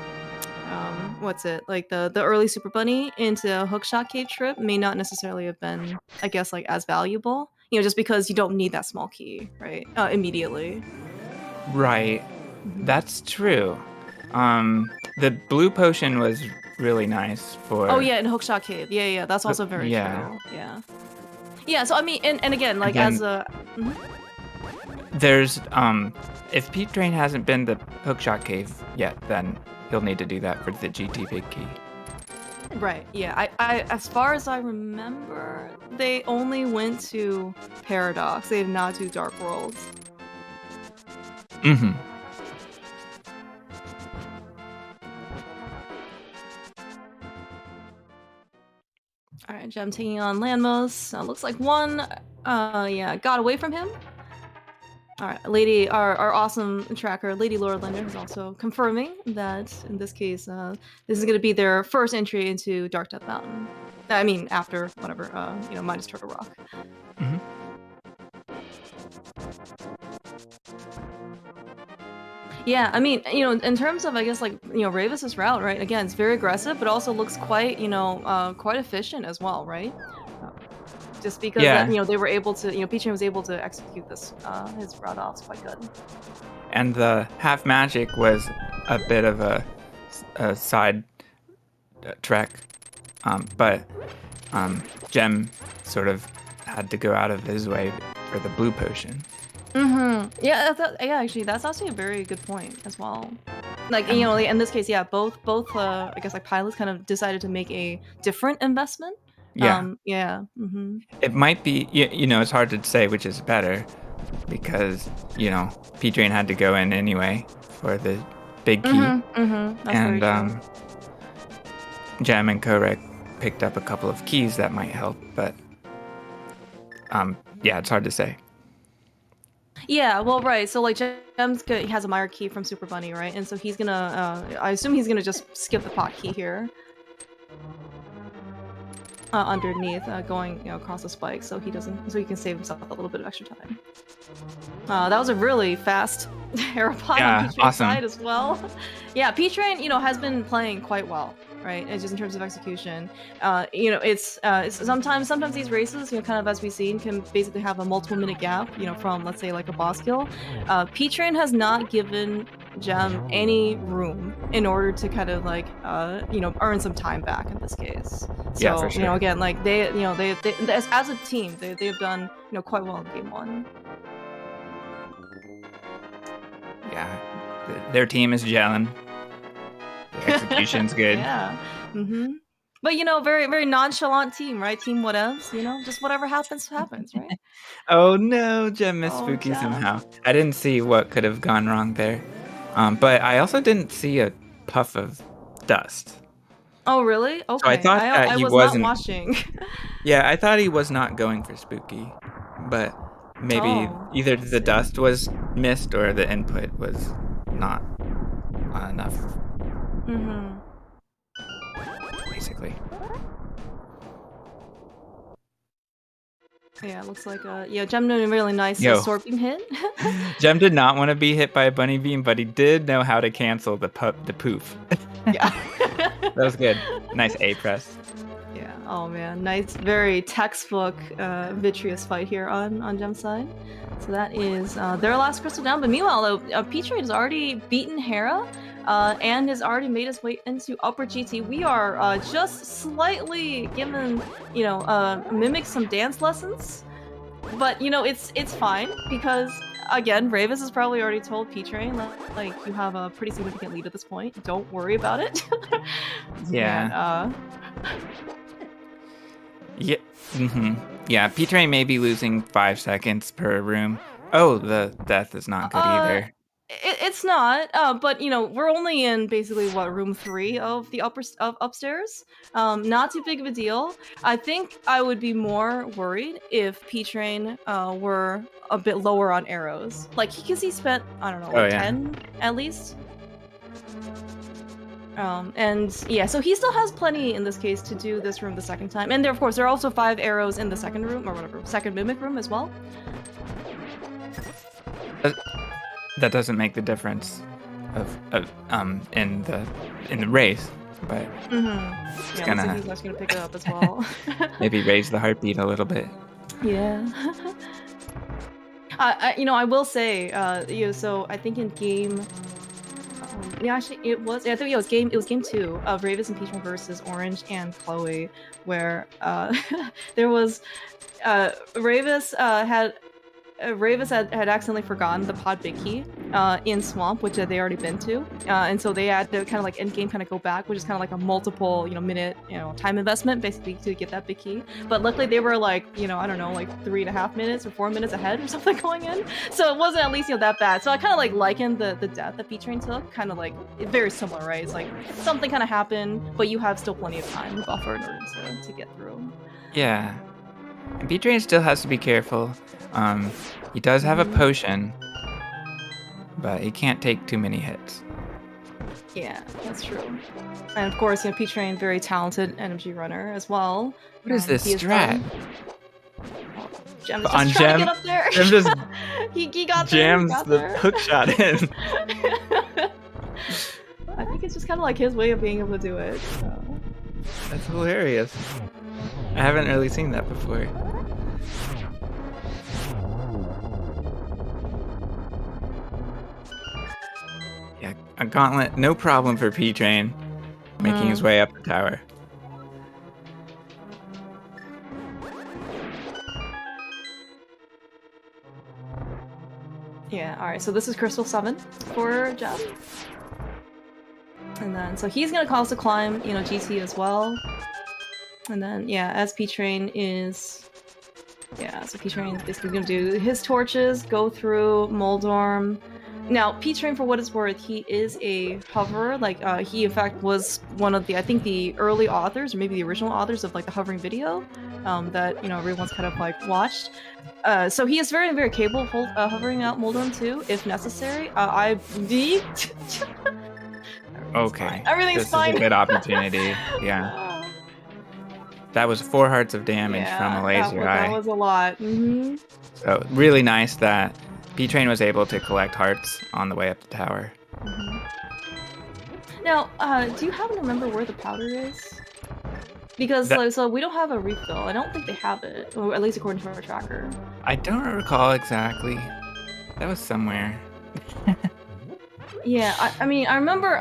what's it, like the early Super Bunny into Hookshot Cave trip may not necessarily have been, I guess, like as valuable, you know, just because you don't need that small key, right? Immediately. Right. That's true. The blue potion was really nice for. Oh yeah, in Hookshot Cave. Yeah, that's also very true. Yeah, so I mean, and again, like as a there's if Pete Train hasn't been to Hookshot Cave yet, then he'll need to do that for the GT Big Key. Right, yeah. I as far as I remember, they only went to Paradox. They did not do Dark Worlds. Alright, Gem taking on Landmos. Looks like one got away from him. Alright, Lady, our awesome tracker, Lady Lordlander, is also confirming that in this case, this is going to be their first entry into Dark Death Mountain. I mean, after whatever, you know, minus Turtle Rock. Yeah, I mean, you know, in terms of, I guess, like, you know, Ravis's route, right? Again, it's very aggressive, but also looks quite, you know, quite efficient as well, right? Just because, you know, they were able to, you know, Peach was able to execute this, his route off quite good. And the half magic was a bit of a side trek, but Gem sort of had to go out of his way for the blue potion. Yeah, actually, that's actually a very good point as well. Like, you know, in this case, yeah, both I guess, like, pilots kind of decided to make a different investment. It might be, you know, it's hard to say which is better because, you know, P-Train had to go in anyway for the big key. And Gem and Korek picked up a couple of keys that might help, but yeah, it's hard to say. Yeah, well, right. So, like, Gem's he has a Mire key from Super Bunny, right? And so he's gonna, I assume he's gonna just skip the pot key here. Underneath, going, you know, across the spike, so he can save himself a little bit of extra time. That was a really fast Aeropod on P-Train's side as well. Yeah, P-Train, you know, has been playing quite well, right? It's just in terms of execution. You know, it's sometimes these races, you know, kind of as we've seen, can basically have a multiple minute gap, you know, from, let's say, like a boss kill. P-Train has not given Gem any room in order to kind of, like, you know, earn some time back in this case. So, yeah, for sure. You know, again, like, they as a team, they've done, you know, quite well in game 1. Yeah, their team is gelling. The execution's good. Yeah. But, you know, very, very nonchalant team, right? Team Whatevs, you know, just whatever happens, right? Oh no, Gem missed Spooky somehow. I didn't see what could have gone wrong there. But I also didn't see a puff of dust. Oh, really? Okay. So I thought that I he was wasn't. not watching. Yeah, I thought he was not going for spooky, but maybe Oh, either I the see. dust was missed or the input was not enough, Mm-hmm. basically. Yeah, it looks like Gem doing a really nice Yo. sword beam hit. Jem did not want to be hit by a bunny beam, but he did know how to cancel the poof. Yeah. That was good. Nice A press. Yeah. Oh man, nice, very textbook vitreous fight here on Gem's side. So that is their last crystal down. But meanwhile, though, P-Train has already beaten Hera. And has already made his way into upper GT. We are just slightly given, Mimic some dance lessons, but it's fine because again, Ravis has probably already told P-Train like you have a pretty significant lead at this point. Don't worry about it. Yeah. And, Yeah. Yeah. P-Train may be losing 5 seconds per room. Oh, the death is not good either. It's not, but we're only in basically room 3 of the upstairs. Not too big of a deal. I think I would be more worried if P-Train were a bit lower on arrows, like because he spent 10 at least. And yeah, so he still has plenty in this case to do this room the second time, and of course there are also 5 arrows in the second room or whatever, second mimic room as well. That doesn't make the difference in the race, but Yeah, gonna, looks like he's gonna pick it up as well. maybe raise the heartbeat a little bit. Yeah. I will say, so I think in game, actually it was, I think it was game 2 of Ravis and Peach versus Orange and Chloe, where there was Ravis had accidentally forgotten the pod big key in Swamp, which they already been to, and so they had to kind of like end game kind of go back, which is kind of like a multiple minute time investment basically to get that big key. But luckily they were like I don't know, like 3.5 minutes or 4 minutes ahead or something going in, so it wasn't at least that bad. So I kind of like likened the death that P-Train took, kind of like very similar, right? It's like something kind of happened, but you have still plenty of time buffer in order to get through. Yeah, and P-Train still has to be careful. He does have a potion, but he can't take too many hits. Yeah, that's true. And of course, P-Train, very talented NMG runner as well. What is this strat? Gem is On just trying Gem? to get up there. Gem just he got there. jams the hook shot in. I think it's just kind of like his way of being able to do it. So. That's hilarious. I haven't really seen that before. Yeah, a gauntlet, no problem for P-Train, making his way up the tower. Yeah, alright, so this is Crystal 7 for Jeff. And then, so he's gonna call us to climb, GT as well. And then, yeah, as P-Train is... Yeah, so P-Train is basically gonna do his torches, go through Moldorm. Now, P-Train, for what it's worth, he is a hoverer. Like, he in fact was one of I think the early authors, or maybe the original authors of like the hovering video that everyone's kind of like watched. So he is very, very capable of hovering out Moldorm too, if necessary. Okay, everything's this fine. is a good opportunity. Yeah. That was 4 hearts of damage from a laser eye. That was a lot. So really nice that P-Train was able to collect hearts on the way up the tower. Now, do you happen to remember where the powder is? Because so we don't have a refill. I don't think they have it, or at least according to our tracker. I don't recall exactly. That was somewhere. Yeah, I mean, I remember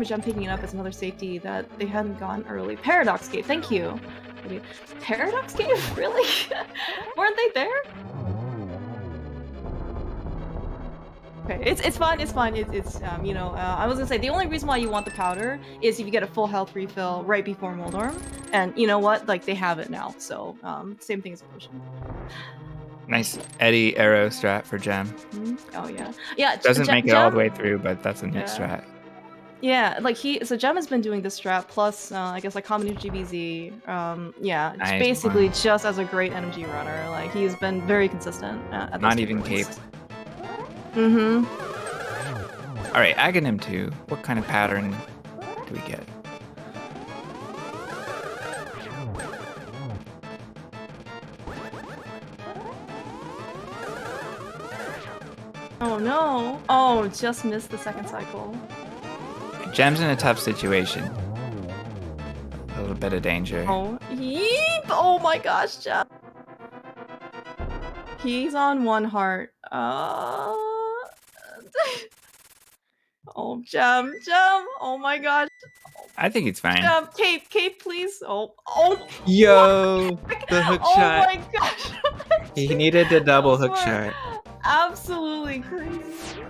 Jem picking it up as another safety that they hadn't gone early. Paradox Gate, thank you. Paradox Gate? Really? Weren't they there? Okay, it's fine. It's I was gonna say the only reason why you want the powder is if you get a full health refill right before Moldorm, and you know what? Like they have it now, so same thing as a potion. Nice Eddie arrow strat for Gem. Oh yeah, yeah. Doesn't make it all the way through, but that's a neat strat. Yeah, like so Gem has been doing this strat plus, I guess, like combination GBZ. Yeah, Nice. basically Wow. just as a great NMG runner. Like he's been very consistent at those Not even tournaments. cape. Mm-hmm. All right, Aghanim 2. What kind of pattern do we get? Oh no! Oh, just missed the second cycle. Gem's in a tough situation. A little bit of danger. Oh, yeep! Oh my gosh, Gem. He's on one heart. Oh, Gem. Oh my gosh. I think it's fine. Gem, cape, please. Oh. Yo, the hook Oh shot. my gosh. He needed the double Those hook were shot. Absolutely crazy.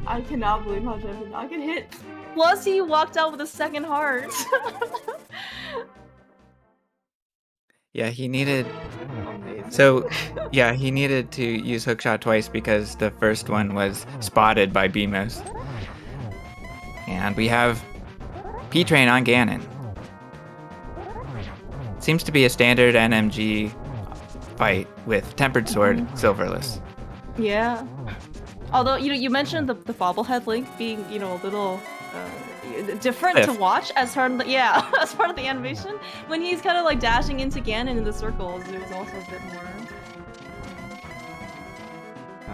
I cannot believe how Gem did not get hit. Plus, he walked out with a second heart. Yeah, he needed. Amazing. So, yeah, he needed to use hookshot twice because the first one was spotted by BMOS. And we have P-Train on Ganon. Seems to be a standard NMG fight with Tempered Sword, Silverless. Yeah. Although, you mentioned the bobblehead Link being, a little different to watch as part of the, as part of the animation. When he's kind of like dashing into Ganon in the circles, it was also a bit more.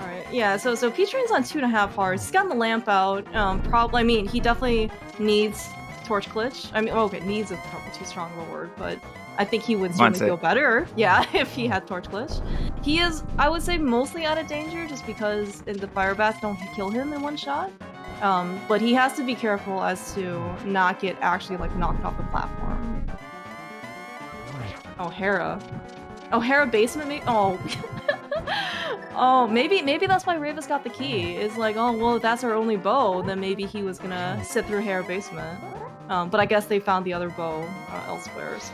Alright, yeah, so P-Train's on 2.5 hearts. He's gotten the lamp out. I mean, he definitely needs Torch Glitch. I mean, okay, needs is probably too strong of a word, but I think he would certainly feel better, if he had Torch Glitch. He is, I would say, mostly out of danger just because the Fire Bats don't kill him in one shot. But he has to be careful as to not get actually like knocked off the platform. Oh, Hera. Oh, Hera basement oh. Oh, maybe that's why Ravis got the key. It's like, oh, well, if that's our only bow, then maybe he was gonna sit through Hera basement. But I guess they found the other bow elsewhere, so...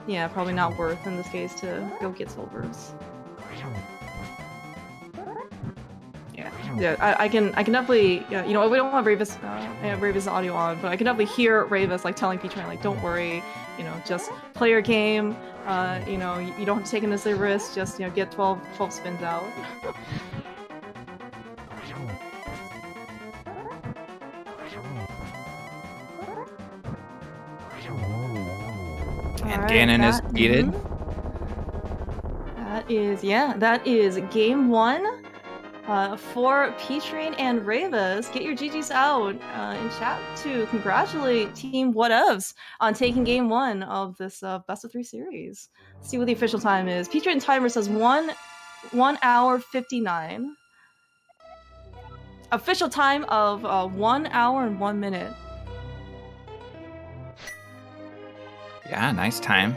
Yeah, probably not worth in this case to go get silvers. Yeah, I can definitely, we don't have Ravis audio on, but I can definitely hear Ravis like telling P-Train like, don't worry, just play your game. You don't have to take a necessary risk. Just get 12 spins out. And Ganon is defeated. That is game 1. For P-Train and Ravis, get your GGs out in chat to congratulate Team Whatevs on taking game 1 of this best of 3 series. Let's see what the official time is. P-Train timer says 1 hour 59. Official time of 1 hour and 1 minute. Yeah, nice time.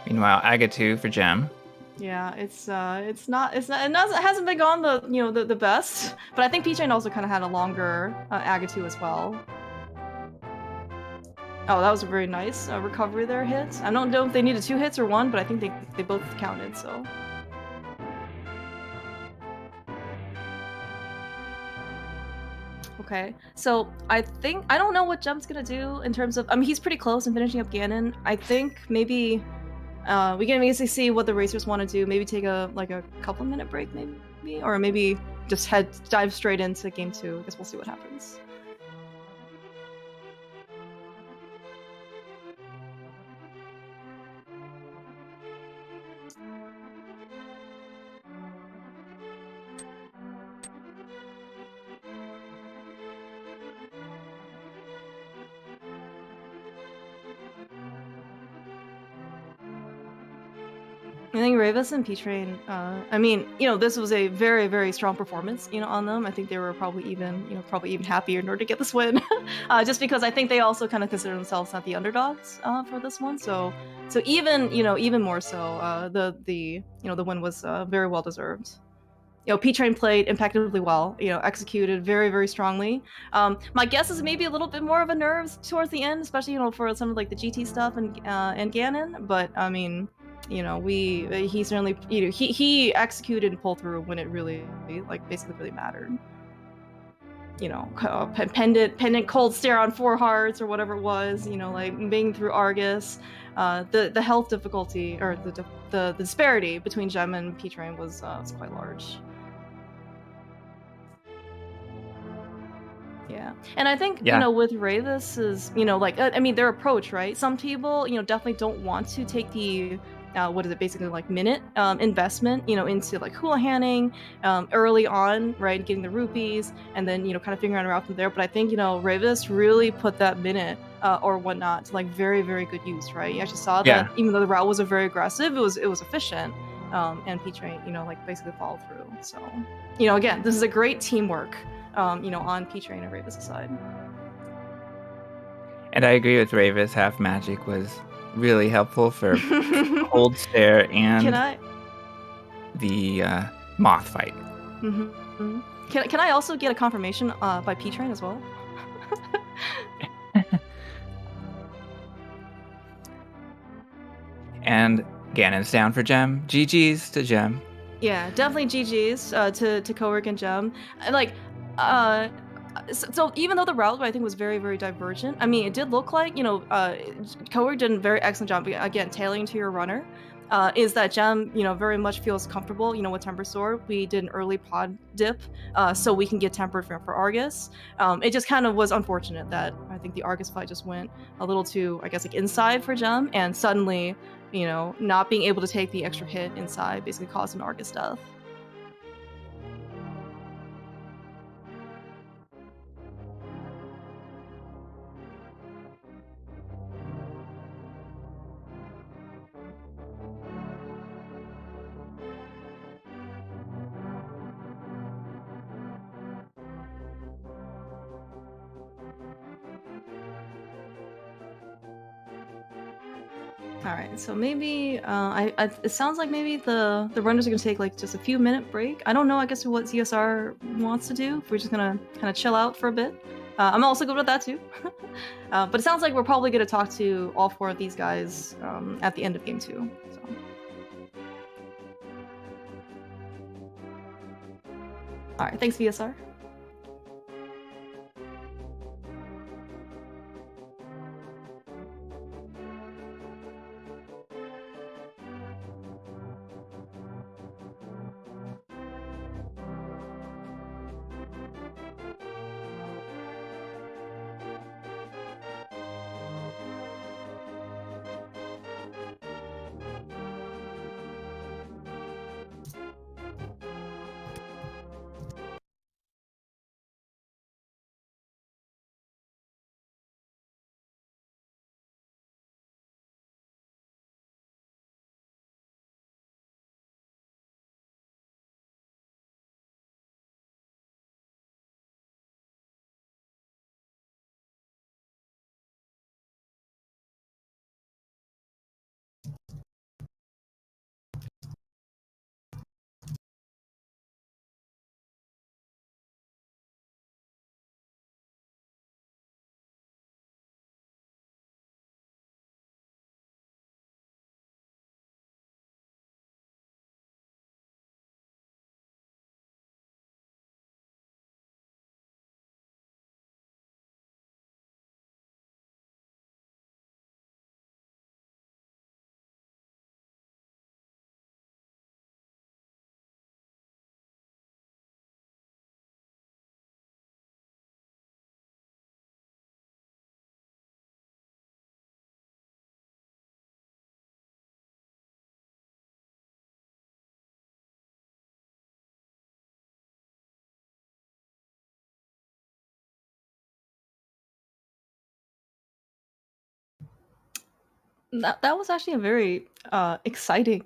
Meanwhile, Aga2 for Gem. Yeah, it hasn't been gone the best, but I think P-Train also kind of had a longer Aga2 as well. Oh, that was a very nice recovery there hit. I don't know if they needed 2 hits or 1, but I think they both counted, so. Okay, so I don't know what Gem's gonna do in terms of, I mean, he's pretty close in finishing up Ganon. I think maybe we can basically see what the racers want to do. Maybe take a couple minute break, maybe, or maybe just dive straight into game 2. I guess we'll see what happens. I think Ravis and P-Train, I mean, this was a very, very strong performance, on them. I think they were probably even happier in order to get this win. Just because I think they also kind of consider themselves not the underdogs for this one. So even more so, the win was very well deserved. P-Train played impeccably well, executed very, very strongly. My guess is maybe a little bit more of a nerves towards the end, especially, for some of like the GT stuff and Ganon, but I mean, he certainly, he executed and pulled through when it really, basically really mattered. pendant cold stare on 4 hearts or whatever it was, like being through Argus. The health difficulty or the disparity between Gem and P-Train was quite large. Yeah, and I think with Ravis is their approach, right? Some people definitely don't want to take the what is it basically like minute investment into like hula handing early on, right, getting the rupees and then kind of figuring it out from there. But I think Ravis really put that minute or whatnot to like very, very good use, right? You actually saw that even though the route wasn't very aggressive, it was efficient, and P-Train like basically followed through. So again, this is a great teamwork on P-Train and Ravis' side. And I agree with Ravis. Half Magic was really helpful for Cold Stare and the Moth fight. Mm-hmm. Can I also get a confirmation by P-Train as well? And Ganon's down for Gem. GG's to Gem. Yeah, definitely GG's to Korik and Gem. So even though the route I think was very, very divergent, I mean, it did look like Korik did a very excellent job. Again, tailing to your runner, is that Gem very much feels comfortable with Temper Sword. We did an early pod dip, so we can get tempered for Argus. It just kind of was unfortunate that I think the Argus fight just went a little too, I guess, like inside for Gem, and suddenly not being able to take the extra hit inside basically caused an Argus death. All right, so maybe it sounds like maybe the runners are gonna take like just a few minute break. I don't know. I guess what ZSR wants to do. If we're just gonna kind of chill out for a bit. I'm also good with that too. But it sounds like we're probably gonna talk to all 4 of these guys at the end of game 2. So. All right, thanks VSR. That was actually a very exciting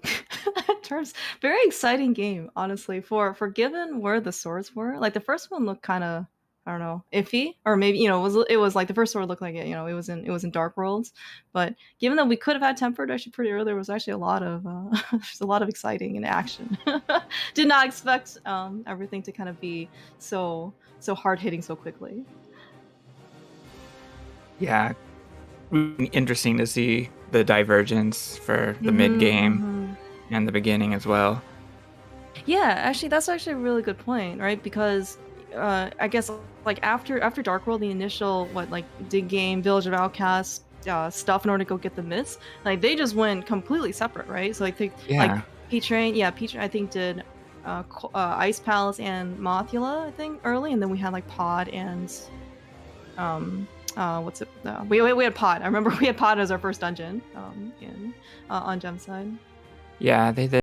very exciting game, honestly, for given where the swords were. Like the first one looked kind of, I don't know, iffy, or maybe it was like the first sword looked like it it was in Dark Worlds, but given that we could have had tempered actually pretty early, there was actually a lot of there's a lot of exciting in action. Did not expect everything to kind of be so hard hitting so quickly. Yeah, interesting to see the divergence for the mid game and the beginning as well. Yeah, actually, that's actually a really good point, right? Because I guess like after Dark World, the initial dig game, Village of Outcasts stuff in order to go get the myths, like they just went completely separate, right? So I think like Peach Rain, I think did Ice Palace and Mothula, I think early, and then we had like Pod and what's it? We had Pod. I remember we had Pod as our first dungeon on Gemside. Yeah, they did.